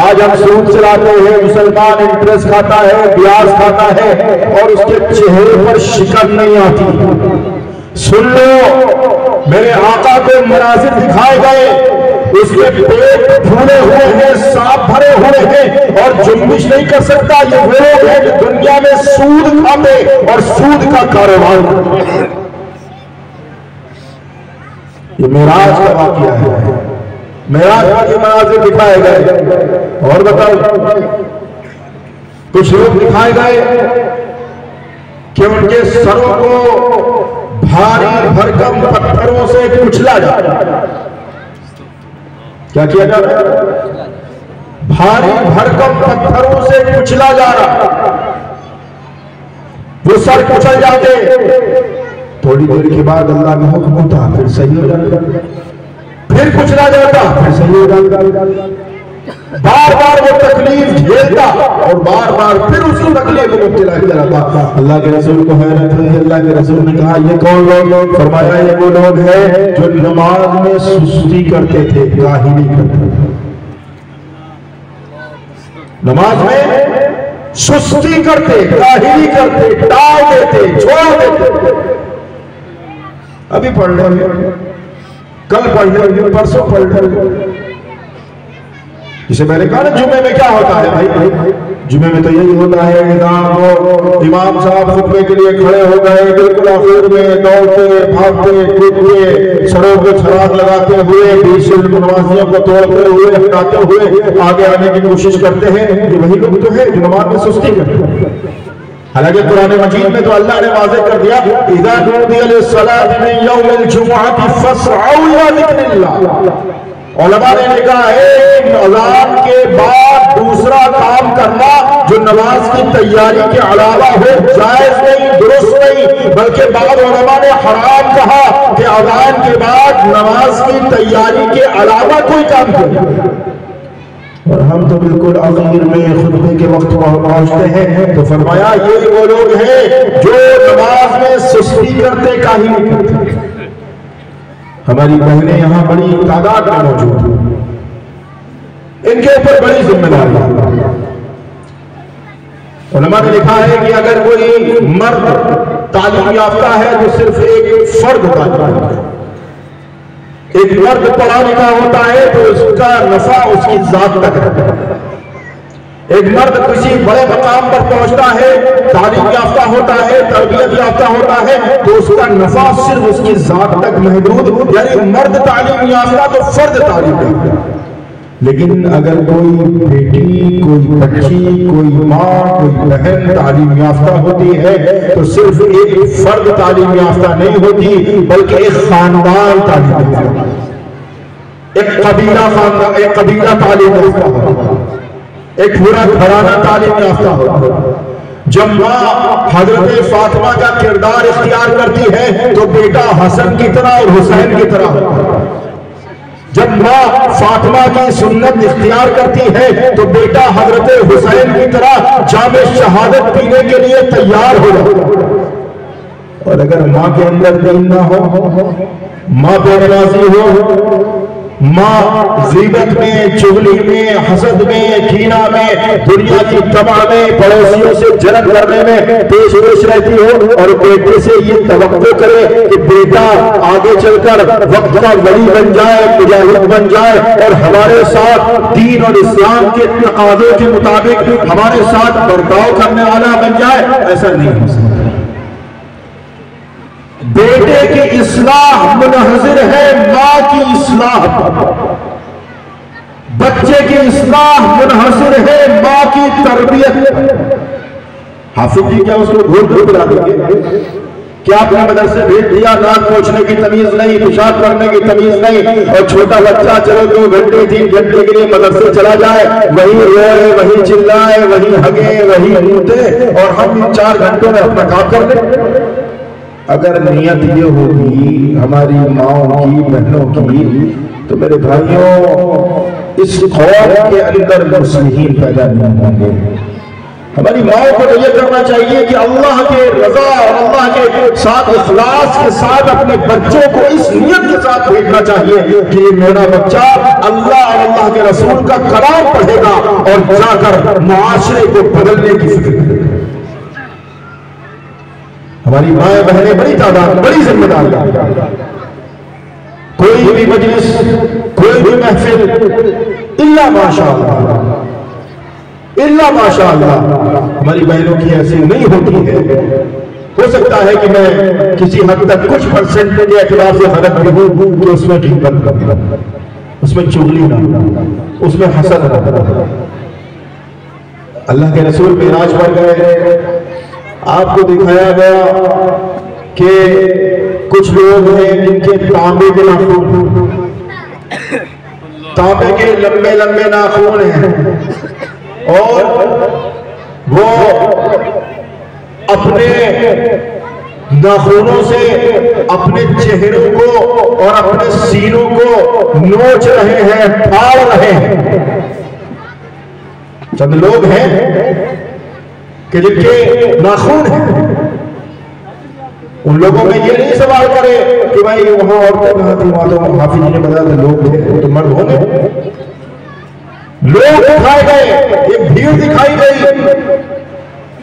آج ہم سود چلاتے ہیں، مسلمان انٹرسٹ کھاتا ہے، بیاج کھاتا ہے، اور اس کے چہرے پر شکن نہیں آتی. سن لو، میرے آقا کو مناظر دکھائے گئے، اس کے پیٹ پھولے ہوئے ہیں، سانپ بھرے ہوئے ہیں اور جنبش نہیں کر سکتا. یہ وہ لوگ ہیں جو دنیا میں سود کھاتے اور سود کا کاروبار کرتے. یہ معراج کا واقعہ ہے، معراج کے مناظر دکھائے گئے. اور بتاؤ، کچھ لوگ دکھائے گئے کہ ان کے سروں کو بھاری بھرکم پتھروں سے کچلا جاتا. کیا کیا جاتا؟ بھاری بھرکم پتھروں سے کچلا جا رہا. وہ سر کچل جاتے، تھوڑی دیر کے بعد اللہ کا حکم ہوتا، پھر صحیح ہو جاتا، پھر کچلا جاتا، پھر صحیح ہو جاتا. بار بار وہ تکلیف جھیلتا اور بار بار پھر اسی تکلیف کو مبتلا کیا جاتا. اللہ کے رسول کو حیرت ہے. اللہ کے رسول نے کہا یہ کون لوگ؟ فرمایا یہ وہ لوگ ہیں جو نماز میں سستی کرتے تھے، کاہلی کرتے تھے. نماز میں سستی کرتے، کاہلی کرتے، ٹال دیتے، چھوڑ دیتے. ابھی پڑھ لیں، کل پڑھ لیں، پرسوں پڑھ لیں. جسے میں نے کہا نا جمعے میں کیا ہوتا ہے بھائی؟ جمعے میں تو یہی ہوتا ہے، امام صاحب خطبے کے لیے کھڑے ہو گئے، بالکل آخر میں دوڑتے بھاگتے کودتے، سروں کو چھراغ لگاتے ہوئے، بیچ سے نمازیوں کو توڑتے ہوئے، ہٹاتے ہوئے آگے آنے کی کوشش کرتے ہیں. یہ وہی لوگ تو ہے جو نماز میں سستی کرتے ہیں. حالانکہ قرآن مجید میں تو اللہ نے واضح کر دیا اذا نودی للصلاۃ من یوم الجمعۃ فاسعوا الی ذکر اللہ. علماء نے کہا ایک اذان کے بعد دوسرا کام کرنا جو نماز کی تیاری کے علاوہ ہو جائز نہیں، درست نہیں، بلکہ بعض علماء نے حرام کہا کہ اذان کے بعد نماز کی تیاری کے علاوہ کوئی کام کرے. اور ہم تو بالکل آخر میں خطبے کے وقت پہنچتے ہیں تو فرمایا یہ وہ لوگ ہیں جو نماز میں سستی کرتے، کاہلی کرتے. ہماری بہنیں یہاں بڑی تعداد میں موجود ہیں، ان کے اوپر بڑی ذمہ داری ہے. علماء نے لکھا ہے کہ اگر کوئی مرد تعلیم یافتہ ہے تو صرف ایک فرد تعلیم ہے. ایک مرد پڑھا لکھا ہوتا ہے تو اس کا نفع اس کی ذات تک رہتا ہے. ایک مرد کسی بڑے مقام پر پہنچتا ہے، تعلیم یافتہ ہوتا ہے، تربیت یافتہ ہوتا ہے تو اس کا نفع صرف اس کی ذات تک محدود، یعنی مرد تعلیم یافتہ تو فرد تعلیم یافتہ. لیکن اگر کوئی بیٹی، کوئی بچی، کوئی ماں، کوئی بہن تعلیم یافتہ ہوتی ہے تو صرف ایک فرد تعلیم یافتہ نہیں ہوتی بلکہ ایک خاندان تعلیم یافتہ، ایک قبیلہ تعلیم یافتہ ہوتا ہے، ایک پورا گھرانہ تعلیم یافتہ ہوتا ہے. جب ماں حضرت فاطمہ کا کردار اختیار کرتی ہے تو بیٹا حسن کی طرح اور حسین کی طرح ہوتا ہے. جب ماں فاطمہ کی سنت اختیار کرتی ہے تو بیٹا حضرت حسین کی طرح جام شہادت پینے کے لیے تیار ہو جاتا ہے. اور اگر ماں کے اندر دین نہ ہو، ماں بے نمازی ہو، ماں غیبت میں، چغلی میں، حسد میں، کینہ میں، دنیا کی طمع میں، پڑوسیوں سے جلن کرنے میں پیش رہتی ہو اور بیٹے سے یہ توقع کرے کہ بیٹا آگے چل کر وقت کا ولی بن جائے، مجاہد بن جائے اور ہمارے ساتھ دین اور اسلام کے تقاضوں کے مطابق ہمارے ساتھ برتاؤ کرنے والا بن جائے، ایسا نہیں ہو سکتا. بیٹے کی اصلاح منحصر ہے ماں کی اصلاح پر، بچے کی اصلاح منحصر ہے ماں کی تربیت پر. حافظ جی کیا اس کو گھوٹ گھوٹ لا دیں گے؟ کہ آپ نے مدرسے بھیج دیا، ناک پوچھنے کی تمیز نہیں، پیشاب کرنے کی تمیز نہیں، اور چھوٹا بچہ چلو 2 گھنٹے 3 گھنٹے کے لیے مدرسے چلا جائے، وہی روئے، وہی چلائے، وہی ہگے، وہی موتے، اور ہم ان 4 گھنٹوں میں اپنا کام کر لیں۔ اگر نیت یہ ہوگی ہماری ماؤں کی، بہنوں کی، تو میرے بھائیوں اس قوم کے اندر مصلحین پیدا نہیں ہوں گے۔ ہماری ماؤں کو یہ کرنا چاہیے کہ اللہ کے رضا اور اللہ کے ساتھ اخلاص کے ساتھ اپنے بچوں کو اس نیت کے ساتھ بھیجنا چاہیے کہ یہ میرا بچہ اللہ اور اللہ کے رسول کا کلام پڑھے گا اور جا کر معاشرے کو بدلنے کی فکر کرے گا۔ ہماری مائیں بہنیں بڑی تعداد، بڑی ذمہ داری، کوئی بھی مجلس، کوئی بھی محفل الا ماشاءاللہ، الا ماشاءاللہ ہماری بہنوں کی ایسی نہیں ہوتی ہے۔ ہو سکتا ہے کہ میں کسی حد تک کچھ پرسنٹ کے اعتبار سے فرق بھی ہوں کہ اس میں غیبت نہ ہو، اس میں چغلی نہ ہو، اس میں حسد نہ ہو۔ اللہ کے رسول معراج پر گئے، آپ کو دکھایا گیا کہ کچھ لوگ ہیں جن کے تانبے کے ناخن، تانبے کے لمبے لمبے ناخن ہیں، اور وہ اپنے ناخنوں سے اپنے چہروں کو اور اپنے سینوں کو نوچ رہے ہیں، پھاڑ رہے ہیں۔ چند لوگ ہیں کہ جن کے ناخن ہیں، ان لوگوں میں یہ نہیں سوال کرے کہ بھائی وہاں عورتیں کہاں تھی، وہاں تو حافظ جی نے بتایا تھا لوگ تھے، تو مرد ہوں گے۔ لوگ دکھائے گئے، ایک بھیڑ دکھائی گئی،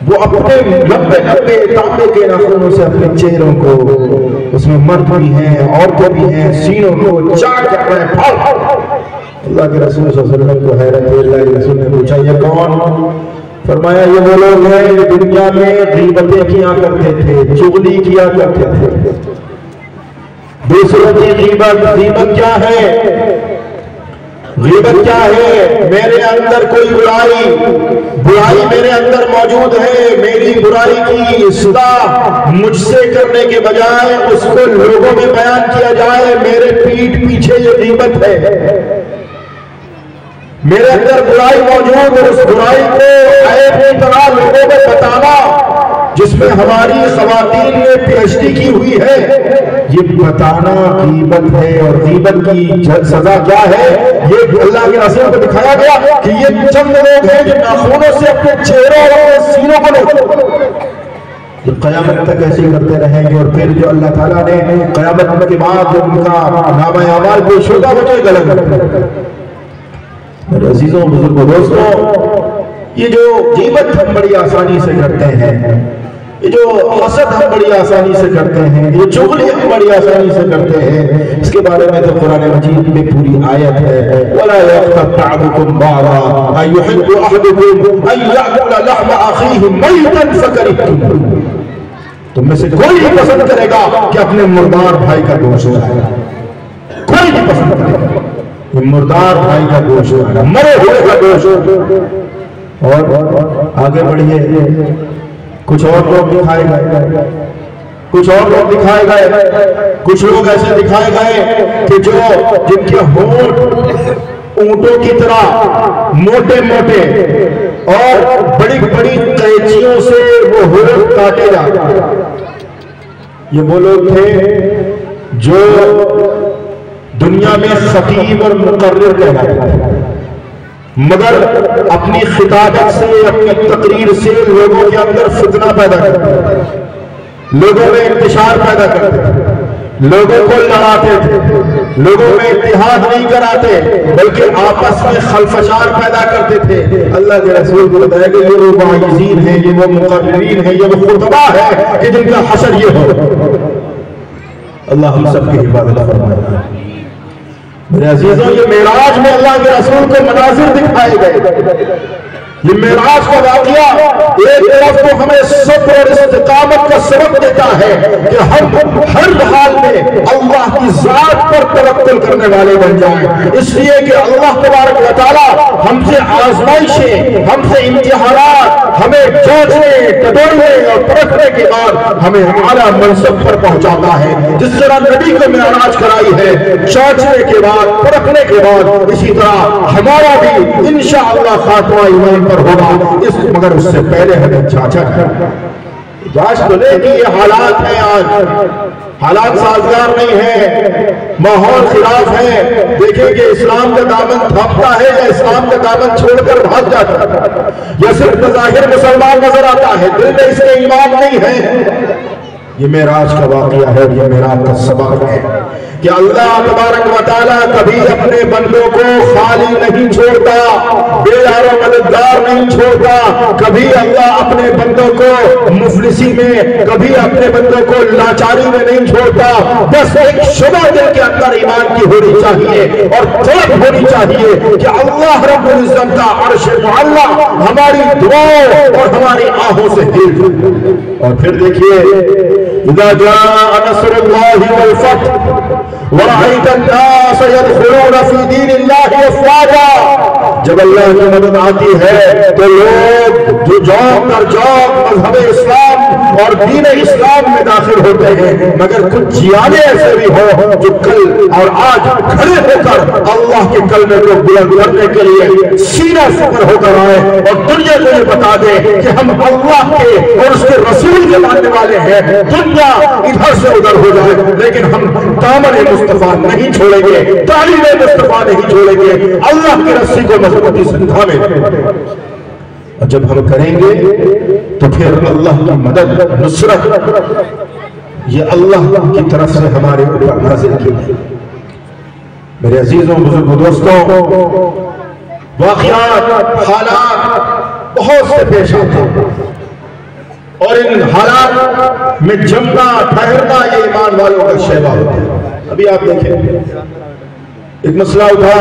وہ اپنے لمبے لمبے تانبے کے ناخنوں سے اپنے چہروں کو، اس میں مرد بھی ہیں، عورتیں بھی ہیں، سینوں کو چاٹ کر رہے ہیں۔ اللہ کے رسول صلی اللہ علیہ وسلم کو حیرت ہوئی، اللہ کے رسول نے پوچھا یہ کون؟ فرمایا یہ وہ لوگ ہیں جو دنیا میں غیبتیں کیا کرتے تھے، چغلی کیا کرتے تھے۔ دوسروں کی غیبت، غیبت کیا ہے؟ غیبت کیا ہے؟ میرے اندر کوئی برائی میرے اندر موجود ہے، میری برائی کی اصلاح مجھ سے کرنے کے بجائے اس کو لوگوں میں بیان کیا جائے، میرے پیٹھ پیچھے یہ غیبت ہے۔ میرے اندر برائی موجود ہے، اس برائی کو عیب کی طرح لوگوں میں بتانا، جس میں ہماری خواتین نے پی ایچ ڈی کی ہوئی ہے، یہ بتانا غیبت ہے۔ اور غیبت کی سزا کیا ہے؟ یہ اللہ کے رسول کو دکھایا گیا کہ یہ چند لوگ ہیں جو ناخنوں سے اپنے چہروں اور اپنے سینوں کو جو قیامت تک ایسے کرتے رہیں گے، اور پھر جو اللہ تعالیٰ نے قیامت کے بعد ان کا نامہ اعمال پیش ہوگا وہ تو غلط۔ میرے عزیزوں، بزرگوں، دوستوں، یہ جو غیبت ہم بڑی آسانی سے کرتے ہیں، یہ جو حسد ہم بڑی آسانی سے کرتے ہیں، یہ چغلی ہم بڑی آسانی سے کرتے ہیں، اس کے بارے میں تو قرآن مجید میں پوری آیت ہے۔ وَلَا يَغْتَبْ بَعْضُكُمْ بَعْضًا أَيُحِبُّ أَحَدُكُمْ أَن يَأْكُلَ لَحْمَ أَخِيهِ مَيْتًا فَكَرِهْتُمُوهُ۔ تم میں سے کوئی نہیں پسند کرے گا کہ اپنے مردار بھائی کا گوشت کھائے، کوئی نہیں پسند کرے گا کہ مردار بھائی کا گوشت کھائے، مرے ہوئے کا گوشت۔ اور آگے بڑھیے، کچھ اور لوگ دکھائے گئے، کچھ اور لوگ دکھائے گئے، کچھ لوگ ایسے دکھائے گئے کہ جن کے ہونٹ اونٹوں کی طرح موٹے موٹے اور بڑی بڑی قینچیوں سے وہ ہونٹ کاٹے جاتے۔ یہ وہ لوگ تھے جو دنیا میں خطیب اور مقرر کہلاتے تھے، مگر اپنی خطابت سے، اپنی تقریر سے لوگوں کے اندر فتنہ پیدا کرتے تھے، لوگوں میں انتشار پیدا کرتے تھے، لوگوں کو لڑاتے تھے، لوگوں میں اتحاد نہیں کراتے بلکہ آپس میں خلفشار پیدا کرتے تھے۔ اللہ کے رسول کو بتایا کہ یہ وہ واعظین ہیں، یہ وہ مقررین ہیں، یہ وہ خطبہ ہے کہ جن کا حشر یہ ہو۔ اللہ ہم سب کی حفاظت فرمائے۔ میرے عزیزوں، یہ معراج میں اللہ کے رسول کو مناظر دکھائے گئے، یہ معراج کا واقعہ ایک طرف تو ہمیں صبر اور استقامت کا سبق دیتا ہے کہ ہم ہر حال میں اللہ کی ذات پر توکل کرنے والے بن جائیں، اس لیے کہ اللہ تبارک و تعالی ہم سے آزمائشیں، ہم سے امتحانات، ہمیں جانچنے، ٹٹولنے اور پرکھنے کے بعد ہمیں اعلیٰ منصب پر پہنچاتا ہے۔ جس طرح نبی کو معراج کرائی ہے جانچنے کے بعد، پرکھنے کے بعد، اسی طرح ہمارا بھی انشاءاللہ خاتمہ ایمان پر ہوگا، مگر اس سے پہلے ہمیں جانچ تو لے کہ یہ حالات ہیں، آج حالات سازگار نہیں ہیں، ماحول خلاف ہے۔ دیکھیں کہ اسلام کا دامن تھامتا ہے یا اسلام کا دامن چھوڑ کر بھاگ جاتا ہے، یا صرف بظاہر مسلمان نظر آتا ہے، دل میں اس کے ایمان نہیں ہے۔ یہ معراج کا واقعہ ہے، یہ معراج کا سبق ہے کہ اللہ تبارک و تعالیٰ کبھی اپنے بندوں کو خالی نہیں چھوڑتا، بے یار و مددگار نہیں چھوڑتا، کبھی اللہ اپنے بندوں کو مفلسی میں، کبھی اپنے بندوں کو لاچاری میں نہیں چھوڑتا۔ بس ایک شبہ دل کے اندر ایمان کی ہونی چاہیے اور طلب ہونی چاہیے کہ اللہ رب العزت کا عرش معلیٰ ہماری دعاؤں اور ہماری آہوں سے ہل۔ اور پھر دیکھیے اذا جاء نصر اللہ والفتح ورأيت الناس يدخلون في دين الله افواجا، جب اللہ کی مدد آتی ہے تو لوگ جو جوق در جوق مذہب اسلام اور دین اسلام میں داخل ہوتے ہیں، مگر کچھ جیانے ایسے بھی ہو جو کل اور آج کھڑے ہو کر اللہ کے کلمے کو بلند کرنے کے لیے سینہ سپر ہو کر آئے اور دنیا کو یہ بتا دے کہ ہم اللہ کے اور اس کے رسول کے ماننے والے ہیں۔ دنیا ادھر سے ادھر ہو جائے لیکن ہم دامن مصطفیٰ نہیں چھوڑیں گے، تعلیم مصطفیٰ نہیں چھوڑیں گے، اللہ کی رسی کو مضبوطی سے تھامیں گے۔ اور جب ہم کریں گے تو پھر اللہ کی مدد، نصرت یہ اللہ کی طرف سے ہمارے اوپر نازل کی ہے۔ میرے عزیزوں، بزرگوں، دوستوں، واقعات، حالات بہت سے پیش آتے ہیں اور ان حالات میں جمنا ٹھہرنا یہ ایمان والوں کا شیوا ہوتا ہے۔ ابھی آپ دیکھیں ایک مسئلہ اٹھا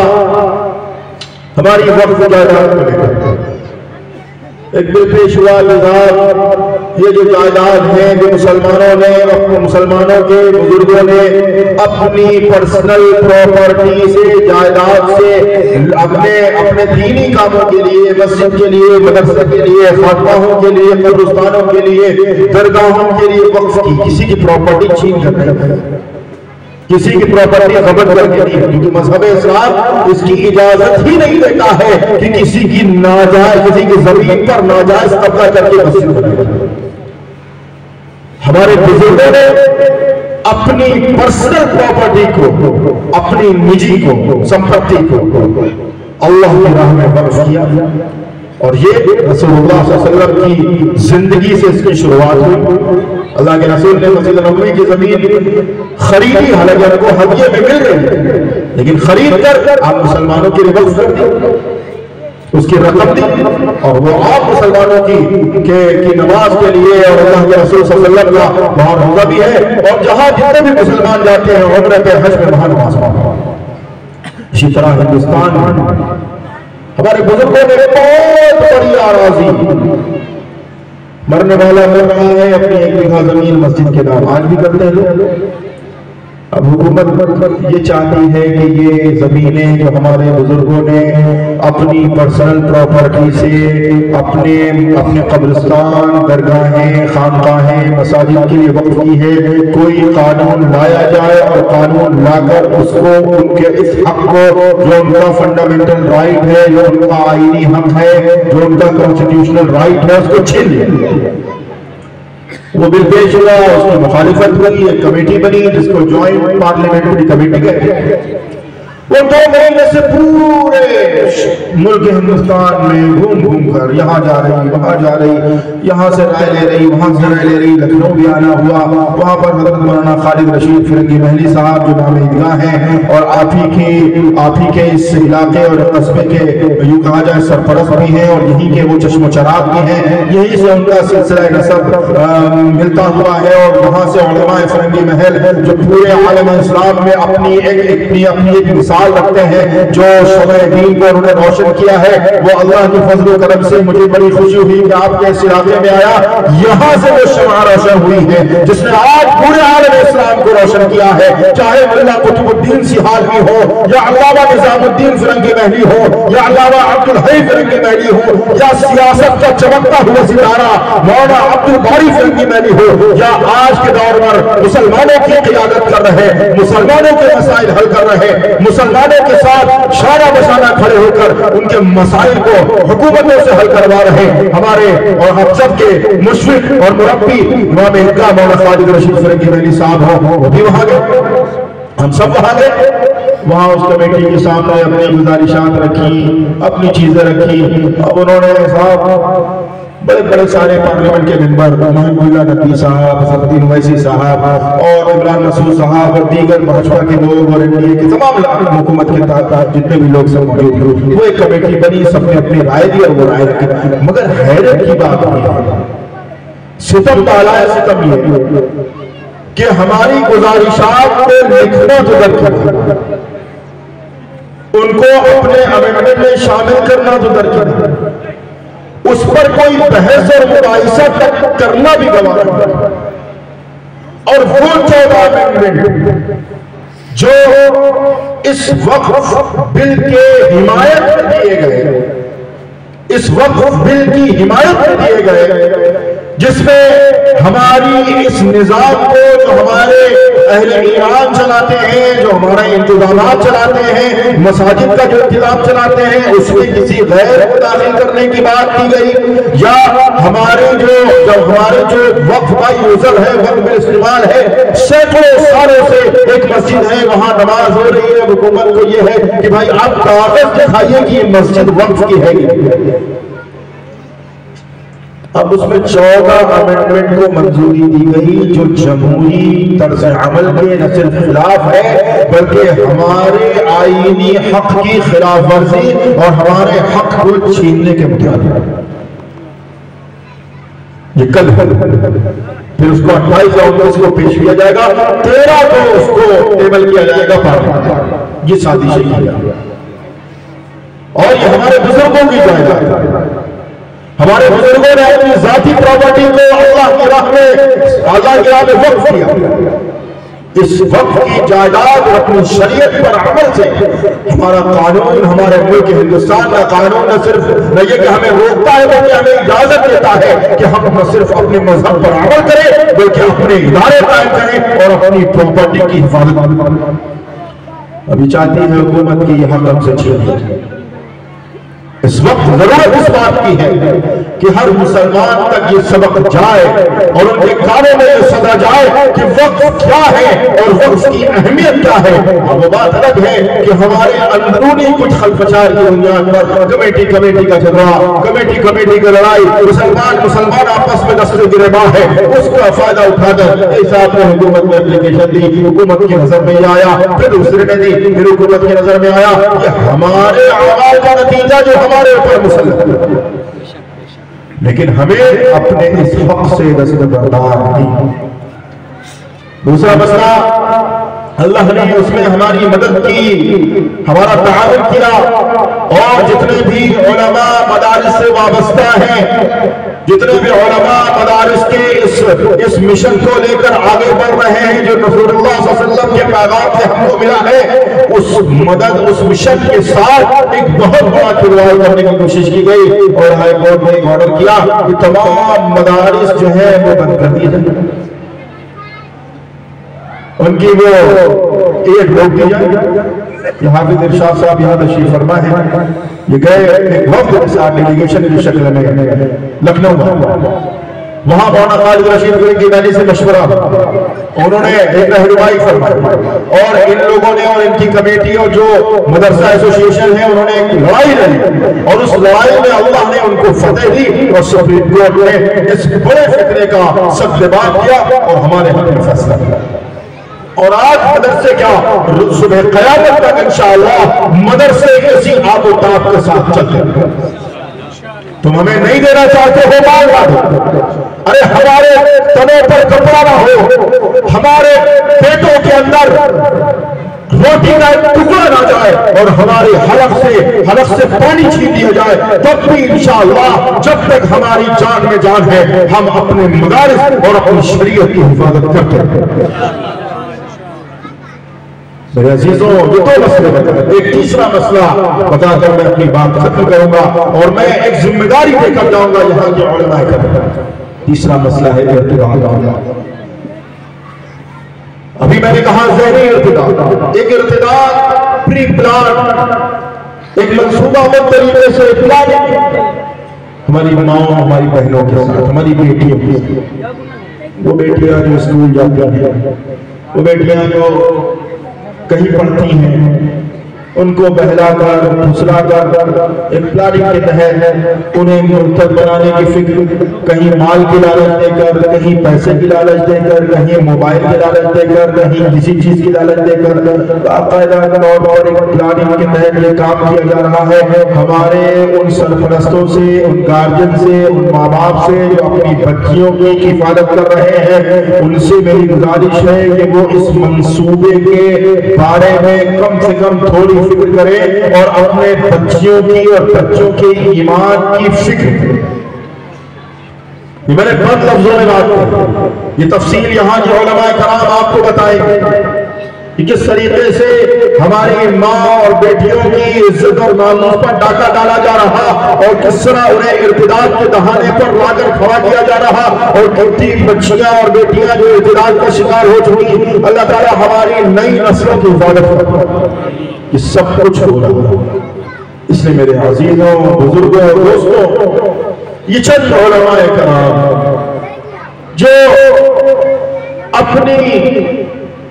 ہماری وقف جائیداد کو لے کر، ایک بل پیش ہوا نظام، یہ جو جائیداد ہیں جو مسلمانوں نے، مسلمانوں کے بزرگوں نے اپنی پرسنل پراپرٹی سے، جائیداد سے اپنے دینی کاموں کے لیے، مسجد کے لیے، مدرسے کے لیے، خانقاہوں کے لیے، قبرستانوں کے لیے، درگاہوں کے لیے وقف کی۔ کسی کی پراپرٹی چھین کر نہیں، کسی کی پراپرٹی ضبط کر کے نہیں، کیونکہ مذہب اسلام اس کی اجازت ہی نہیں دیتا ہے کہ کسی کی ناجائز، کسی کی زمین پر ناجائز قبضہ کر کے مسجد بنائے۔ ہمارے بزرگوں نے اپنی پرسنل پراپرٹی کو، اپنی نجی کو، سمپتی کو اللہ کی راہ میں وقف کیا، اور یہ رسول اللہ صلی اللہ علیہ وسلم کی زندگی سے اس کی شروعات ہوئی۔ اللہ کے رسول نے مسجد نبوی کی زمین خریدی، حالانکہ ان کو ہدیے میں مل رہی، لیکن خرید کر آپ مسلمانوں کی وقف کر دی، اس کی رقم دی، اور وہ آپ مسلمانوں کی نماز کے لیے، اور اللہ کے رسول صلی اللہ علیہ وسلم کا وہاں روزہ بھی ہے، اور جہاں جتنے بھی مسلمان جاتے ہیں عمرہ پہ، حج میں، وہاں نماز پڑھتے۔ اسی طرح ہندوستان میں ہمارے بزرگوں نے بہت بڑی آراضی، مرنے والا مر رہا ہے، اپنی ایک بیگھہ زمین مسجد کے نام آج بھی کرتے ہیں لوگ۔ اب حکومت یہ چاہتی ہے کہ یہ زمینیں جو ہمارے بزرگوں نے اپنی پرسنل پراپرٹی سے اپنے قبرستان، درگاہیں، خانقاہیں، مساجد کے لیے وقف کی ہے، کوئی قانون لایا جائے اور قانون لا کر اس کو، ان کے اس حق کو جو ان کا فنڈامنٹل رائٹ ہے، جو ان کا آئینی حق ہے، جو ان کا کانسٹیٹیوشنل رائٹ ہے، اس کو چھین لیا۔ وہ بل پیش ہوا، اس کی مخالفت ہوئی، ایک کمیٹی بنی جس کو جوائنٹ پارلیمنٹری کمیٹی کہتے ہیں۔ وہ 2 مہینے سے پورے ملک ہندوستان میں گھوم کر یہاں جا رہی، وہاں جا رہی، یہاں سے رائے لے رہی، وہاں سے رائے لے رہی، لکھنؤ بھی آنا ہوا، وہاں پر حضرت مولانا خالد رشید فرنگی محلی صاحب جو نام عیدگاہ ہیں اور آپ ہی کے اس علاقے اور قصبے کے یوں کہا جائے سرپرست بھی ہیں، اور یہیں کے وہ چشم و چراغ بھی ہیں، یہیں سے ان کا سلسلہ نسب ملتا ہوا ہے، اور وہاں سے علماء فرنگی محل جو پورے عالم اسلام میں اپنی ایک مثال خیال رکھتے ہیں جو شمع دین کو انہوں نے روشن کیا ہے، وہ اللہ کی فضل و کرم سے مجھے بڑی خوشی ہوئی کہ آپ کے اس علاقے میں آیا، یہاں سے وہ شمع روشن ہوئی ہے جس نے آج پورے عالم اسلام کو روشن کیا ہے، چاہے ملا قطب الدین سیحالوی ہو یا علامہ نظام الدین فرنگی محلی ہو یا علامہ عبدالحی فرنگی محلی ہو یا سیاست کا چمکتا ہوا ستارہ مولانا عبدالباری فرنگی محلی ہو یا آج کے دور پر مسلمانوں کی قیادت کر رہے، مسلمانوں کے مسائل حل کر رہے، مسلمانوں کے ساتھ شانہ بشانہ کھڑے ہو کر ان کے مسائل کو حکومتوں سے حل کروا رہے ہمارے اور ہم سب کے مشرق اور مربی امام حقہ مولانا خالد رشید فرنگی محلی صاحب ہو، وہ بھی وہاں گئے، ہم سب وہاں گئے، وہاں اس کمیٹی کے سامنے اپنی گزارشات رکھی، اپنی چیزیں رکھی۔ اب انہوں نے صاحب بڑے بڑے سارے پارلیمنٹ کے ممبر محمد اللہ نقوی صاحب، فخردین اویسی صاحب اور عمران مسعود صاحب اور دیگر بھاجپا کے لوگ اور انڈیا کے تمام حکومت کے تحت جتنے بھی لوگ سب موجود تھے، وہ ایک کمیٹی بنی، سب نے اپنی رائے دی اور وہ رائے رکھی۔ مگر حیرت کی بات ہے، ستم تالا ہے، ستم یہ کہ ہماری گزارشات کو لکھنا تو درکار، ان کو اپنے امینڈمنٹ میں شامل کرنا تو درکار، اس پر کوئی بحث اور مباحثہ تک کرنا بھی گوارا ہے۔ اور وہ 14 امینڈمنٹ جو اس وقف بل کے حمایت میں دیے گئے، اس وقف بل کی حمایت میں دیے گئے، جس میں ہماری اس نظام کو جو ہمارے اہل ایمان چلاتے ہیں، جو ہمارے انتظامات چلاتے ہیں، مساجد کا جو انتظام چلاتے ہیں، اس میں کسی غیر کو داخل کرنے کی بات کی گئی، یا ہمارے جو وقف کا یوزر ہے، وقف میں استعمال ہے، سینکڑوں سالوں سے ایک مسجد ہے، وہاں نماز ہو رہی ہے، حکومت کو یہ ہے کہ بھائی آپ کاغذ دکھائیے کہ یہ مسجد وقف کی ہے۔ اب اس میں 14 امینڈمنٹ کو منظوری دی گئی جو جمہوری طرز عمل کے نہ صرف خلاف ہے بلکہ ہمارے آئینی حق کی خلاف ورزی اور ہمارے حق کو چھیننے کے مطابق۔ یہ کل ہے، پھر اس کو 28 اور 29 کو پیش کیا جائے گا، 13 کو اس کو ٹیبل کیا جائے گا پارلیمنٹ۔ یہ سازش ہے اور یہ ہمارے بزرگوں کی جائیداد ہے۔ ہمارے بزرگوں نے اپنی ذاتی پراپرٹی کو اللہ کی راہ میں وقف کیا۔ اس وقف کی جائیداد اپنی شریعت پر عمل سے ہمارا قانون، ہمارے ملک ہندوستان کا قانون نہ صرف نہ یہ کہ ہمیں روکتا ہے بلکہ ہمیں اجازت دیتا ہے کہ ہم نہ صرف اپنے مذہب پر عمل کریں بلکہ اپنے ادارے قائم کریں اور اپنی پراپرٹی کی حفاظت کریں۔ ابھی چاہتی ہے حکومت کی یہ حق ہم سے چھین لے۔ اس وقت ضرورت اس بات کی ہے کہ ہر مسلمان تک یہ سبق جائے اور ان کے کانوں میں یہ صدا جائے کہ وقف کیا ہے اور وقف کی اہمیت کیا ہے۔ اور وہ بات الگ ہے کہ ہمارے اندرونی کچھ خلفشار کی بنیاد پر کمیٹی کا جھگڑا، کمیٹی کی لڑائی، مسلمان آپس میں دست گریباں ہے، اس کا فائدہ اٹھا کر اس آپ نے حکومت میں اپلیکیشن دی، حکومت کی نظر میں یہ آیا، پھر دوسرے نے دی، پھر حکومت کی نظر میں آیا۔ یہ ہمارے اعمال کا نتیجہ جو ہمارے اوپر مسلط ہے، لیکن ہمیں اپنے اس حق سے دستبردار نہیں۔ دوسرا مسئلہ، اللہ نے اس میں ہماری مدد کی، ہمارا تعاون کیا، اور جتنے بھی علماء مدارس سے وابستہ ہیں، جتنے بھی علماء مدارس کے اس مشن کو لے کر آگے بڑھ رہے ہیں جو رسول اللہ صلی اللہ علیہ وسلم کے پیغام سے ہم کو ملا ہے، اس مدد، اس مشن کے ساتھ ایک بہت بڑا کردار کرنے کی کوشش کی گئی اور ہائی کورٹ نے ایک آرڈر کیا کہ تمام مدارس جو ہے وہ بند کر دیے جائیں، ان کی وہ ایک روک دی جائے۔ یہ حافظ ارشاد صاحب یہاں تشریف فرما ہے، یہ گئے ایک وفد کے ساتھ ڈیلیگیشن کی شکل میں لکھنؤ میں، وہاں مولانا خالد رشید فرنگی محلی سے مشورہ، انہوں نے ایک رہنمائی فرمائی اور ان لوگوں نے اور ان کی کمیٹی اور جو مدرسہ ایسوسی ایشن ہے انہوں نے ایک لڑائی لڑی اور اس لڑائی میں اللہ نے ان کو فتح دی اور سپریم کورٹ نے اس بڑے فتنے کا سخت دباغ کیا اور ہمارے حق میں فیصلہ کیا۔ اور آج مدرسے کیا صبح قیامت تک انشاءاللہ مدرسے اسی آب و تاب کے ساتھ چلتے ہیں۔ تم ہمیں نہیں دینا چاہتے ہو، مال نہ دو، ارے ہمارے تنوں پر کپڑا نہ ہو، ہمارے پیٹوں کے اندر روٹی کا ایک ٹکڑا نہ جائے اور ہمارے حلق سے پانی چھین لیا جائے، تب بھی انشاءاللہ جب تک ہماری جان میں جان ہے ہم اپنے مدارس اور اپنی شریعت کی حفاظت کرتے ہیں۔ میرے عزیزوں، یہ دو مسئلے بتائیں، ایک تیسرا مسئلہ بتا کر میں اپنی بات ختم کروں گا اور میں ایک ذمہ داری دے کر جاؤں گا یہاں کے علماء کا۔ تیسرا مسئلہ ہے ارتداد۔ ابھی میں نے کہا ذہنی ارتداد، ایک ارتداد پری پلان، ایک منصوبہ بند طریقے سے پلاننگ، ہماری ماؤں ہماری بہنوں کے ساتھ، ہماری بیٹیوں کے ساتھ، وہ بیٹیاں جو اسکول جاتی ہیں، وہ بیٹیاں جو کہیں پڑھتی ہیں، ان کو بہلا کر پھسلا کر ایک پلاننگ کے تحت انہیں مرتد بنانے کی فکر، کہیں مال کی لالچ دے کر، کہیں پیسے کی لالچ دے کر، کہیں موبائل کی لالچ دے کر، کہیں کسی چیز کی لالچ دے کر باقاعدہ طور پر ایک پلاننگ کے تحت یہ کام کیا جا رہا ہے۔ ہمارے ان سرپرستوں سے، ان گارجن سے، ان ماں باپ سے جو اپنی بچیوں کی حفاظت کر رہے ہیں، ان سے میری گزارش ہے کہ وہ اس منصوبے کے بارے میں کم سے کم تھوڑی فکر کریں اور اپنے بچیوں کی اور بچوں کے ایمان کی فکر کریں۔ یہ میں نے بہت لفظوں میں بات کی، یہ تفصیل یہاں کے علماء کرام آپ کو بتائیں گے کہ کس طریقے سے ہماری ماں اور بیٹیوں کی عزت اور ناموس پر ڈاکہ ڈالا جا رہا اور کس طرح انہیں ارتداد کے دہانے پر لا کر کھڑا کیا جا رہا اور کتنی بچیاں اور بیٹیاں جو ارتداد کا شکار ہو چکی۔ اللہ تعالیٰ ہماری نئی نسلوں کی حفاظت کرے۔ یہ سب کچھ ہو رہا ہے، اس لیے میرے عزیزوں، بزرگوں اور دوستوں، یہ چند علماء کرام جو اپنی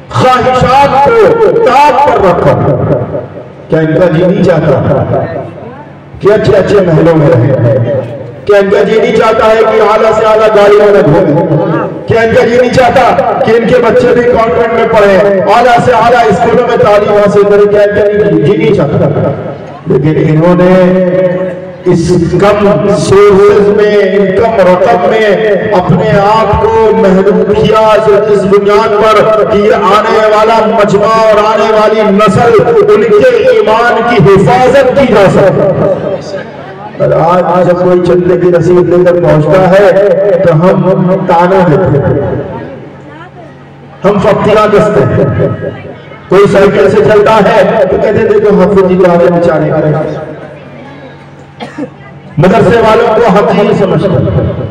خواہشات کو تاب پر رکھا، کیا ان کا جی نہیں چاہتا کہ اچھے اچھے محلوں میں رہے؟ کیا ان کا جی نہیں چاہتا ہے کہ اعلیٰ سے اعلیٰ گاڑیوں میں گھومیں؟ کیا ان کا جی نہیں چاہتا کہ ان کے بچے بھی کانوینٹ میں پڑھیں، اعلیٰ سے اعلیٰ اسکولوں میں تعلیم حاصل کریں؟ کیا ان کا جی نہیں چاہتا؟ لیکن انہوں نے اس کم سورسز میں، کم رقم میں اپنے آپ کو محدود کیا اس بنیاد پر کہ یہ آنے والا مجمع اور آنے والی نسل ان کے ایمان کی حفاظت کی جا سکے۔ اور آج جب کوئی چندے کی رسید لے کر پہنچتا ہے تو ہم تانا دیتے ہیں، ہم فقیرہ دستے ہیں۔ کوئی سائیکل سے چلتا ہے تو کہتے دیکھو حافظ جی جانے بچانے کریں، مدرسے والوں کو حقیر سمجھتے ہیں،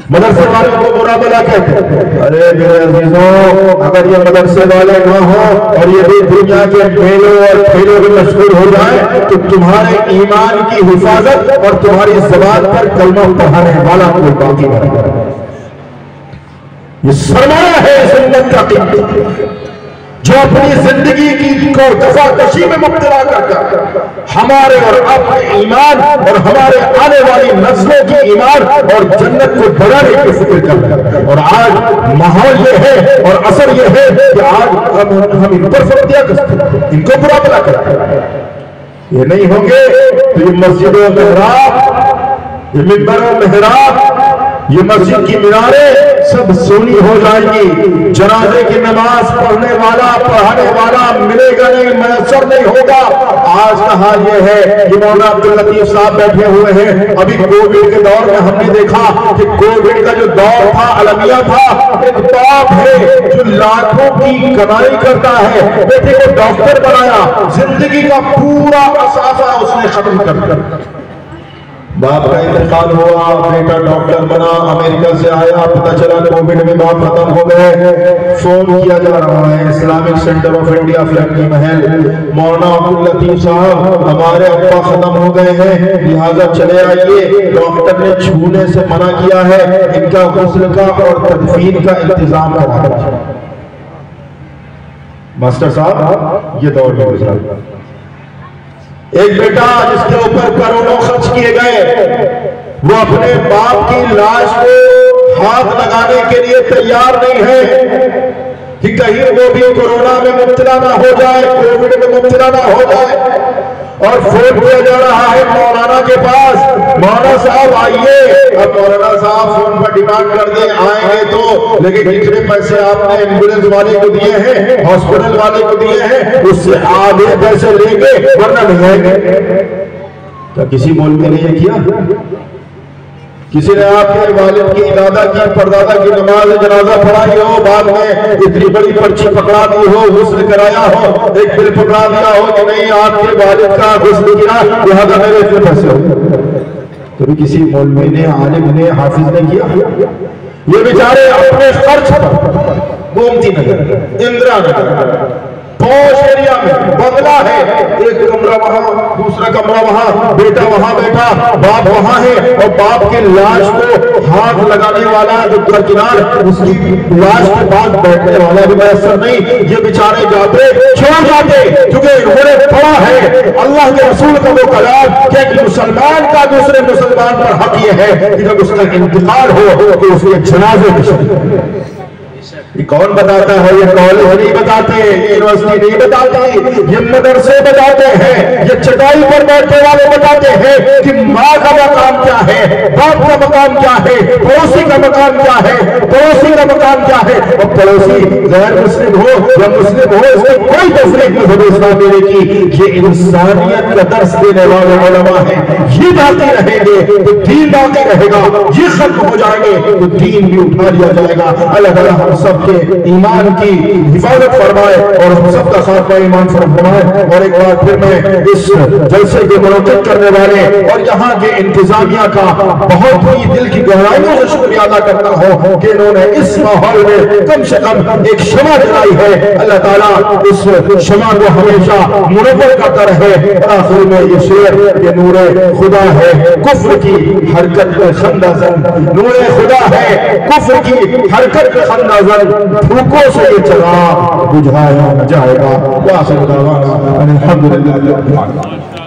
مدرسے والوں کو برا بلا کہتے ہیں۔ ارے میرے عزیزوں، اگر یہ مدرسے والے نہ ہوں اور یہ بھی دنیا کے میلوں اور کھیلوں میں مشغول ہو جائیں تو تمہارے ایمان کی حفاظت اور تمہاری زبان پر کلمہ پڑھانے والا کوئی باقی نہیں۔ یہ سرمایہ ہے اس امت کا قیمتی، جو اپنی زندگی کی دفع کشی میں مبتلا کر ہمارے اور اپنے ایمان اور ہمارے آنے والی نسلوں کی ایمان اور جنت کو بڑھانے کی فکر کر رہے ہیں۔ اور آج ماحول یہ ہے اور اثر یہ ہے کہ آج ہم ان پر فتیا کرتے ہیں، ان کو برا بلا کرتے ہیں۔ یہ نہیں ہوں گے تو یہ مسجد و محراب، یہ ممبر و محراب، یہ مسجد کی میناریں سب سونی ہو جائیں گی، جنازے کی نماز پڑھنے والا پڑھانے والا ملے گا نہیں، میسر نہیں ہوگا۔ آج کا حال یہ ہے کہ مولانا عبداللطیف صاحب بیٹھے ہوئے ہیں، ابھی کووڈ کے دور میں ہم نے دیکھا کہ کووڈ کا جو دور تھا المیہ تھا، ایک باپ ہے جو لاکھوں کی کمائی کرتا ہے، بیٹے کو ڈاکٹر بنایا، زندگی کا پورا اثاثہ اس نے ختم کر دیا۔ باپ کا انتقال ہوا، بیٹا ڈاکٹر بنا، امریکہ سے آیا، پتہ چلا کووڈ میں باپ ختم ہو گئے، فون کیا جا رہا ہے Islamic centre of India فلنگی Mahal, مولانا عبداللطیف صاحب ہمارے ابا ختم ہو گئے ہیں، لہٰذا چلے آئیے، ڈاکٹر نے چھونے سے منع کیا ہے، ان کا غسل کا اور تدفین کا انتظام کرا ہے۔ ماسٹر صاحب یہ دور میں گزرا، ایک بیٹا جس کے اوپر کروڑوں خرچ کیے گئے، وہ اپنے باپ کی لاش کو ہاتھ لگانے کے لیے تیار نہیں ہے کہ کہیں وہ بھی کورونا میں مبتلا نہ ہو جائے، کووڈ میں مبتلا نہ ہو جائے۔ اور فون کیا جا رہا ہے مولانا کے پاس، مولانا صاحب آئیے۔ اب مولانا صاحب فون پر ڈیمانڈ کر دیں آئیں گے تو، لیکن جتنے پیسے آپ نے ایمبولینس والے کو دیے ہیں، ہاسپٹل والے کو دیے ہیں، اس سے آدھے پیسے لیں گے ورنہ نہیں آئیں گے۔ کیا کسی ملک میں نے یہ کیا؟ کسی نے آپ کے والد کی، دادا کی، پردادا کی نماز جنازہ پڑھائی ہو، بعد میں اتنی بڑی پرچی پکڑا دی ہو، غسل کرایا ہو، ایک بل پکڑا دیا ہو کہ نہیں آپ کے والد کا غسل کیا لہذا میرے اتنے پیسے ہو؟ کبھی کسی مولوی نے، عالم نے، حافظ نے کیا؟ یہ بیچارے اپنے خرچ پر گومتی نگر، اندرا نگر، پوش ایریا میں بنگلہ ہے، ایک کمرہ وہاں، دوسرا کمرہ وہاں، بیٹا وہاں بیٹھا، باپ وہاں ہے، اور باپ کی لاش کو ہاتھ لگانے والا جو درکنار اس کی لاش کے بعد بیٹھنے والا بھی میسر نہیں۔ یہ بیچارے جاتے چھوڑ جاتے کیونکہ انہوں نے پڑھا ہے اللہ کے رسول کا وہ کلام کہ ایک مسلمان کا دوسرے مسلمان پر حق یہ ہے کہ جب اس کا انتقال ہو کہ اس کے جنازے میں شریک۔ یہ کون بتاتا ہے؟ یہ کالج نہیں بتاتے، یونیورسٹی نہیں بتاتی، یہ مدرسے بتاتے ہیں، یہ چٹائی پر بیٹھنے والے بتاتے ہیں کہ ماں کا مقام کیا ہے، باپ کا مقام کیا ہے، پڑوسی کا مقام کیا ہے، پڑوسی کا مقام کیا ہے۔ اور پڑوسی غیر مسلم ہو یا مسلم ہو اس میں کوئی تفریق نہیں ہے اسلام میں کی۔ یہ انسانیت کا درس دینے والے علماء ہیں، یہ باقی رہیں گے تو دین باقی رہے گا، یہ ختم ہو جائیں گے تو دین بھی اٹھا لیا جائے گا۔ اللہ تعالیٰ ہم سب کے ایمان کی حفاظت فرمائے اور ہم سب کا خاتمہ ایمان فرمائے۔ اور ایک بار پھر میں اس جلسے کے منعقد کرنے والے اور یہاں کے انتظامیہ کا بہت ہی دل کی گہرائیوں سے شکریہ ادا کرتا ہوں کہ انہوں نے اس ماحول میں کم سے کم ایک شمع جلائی ہے۔ اللہ تعالیٰ اس شمع کو ہمیشہ منور کرتا رہے۔ آخر میں یہ شعر کہ نور خدا ہے کفر کی حرکت میں خندہ زن، نور خدا ہے کفر کی حرکت میں خندہ زن، دھوکوں سے یہ چراغ بجھایا جائے گا۔ وآخر دعوانا الحمدللہ۔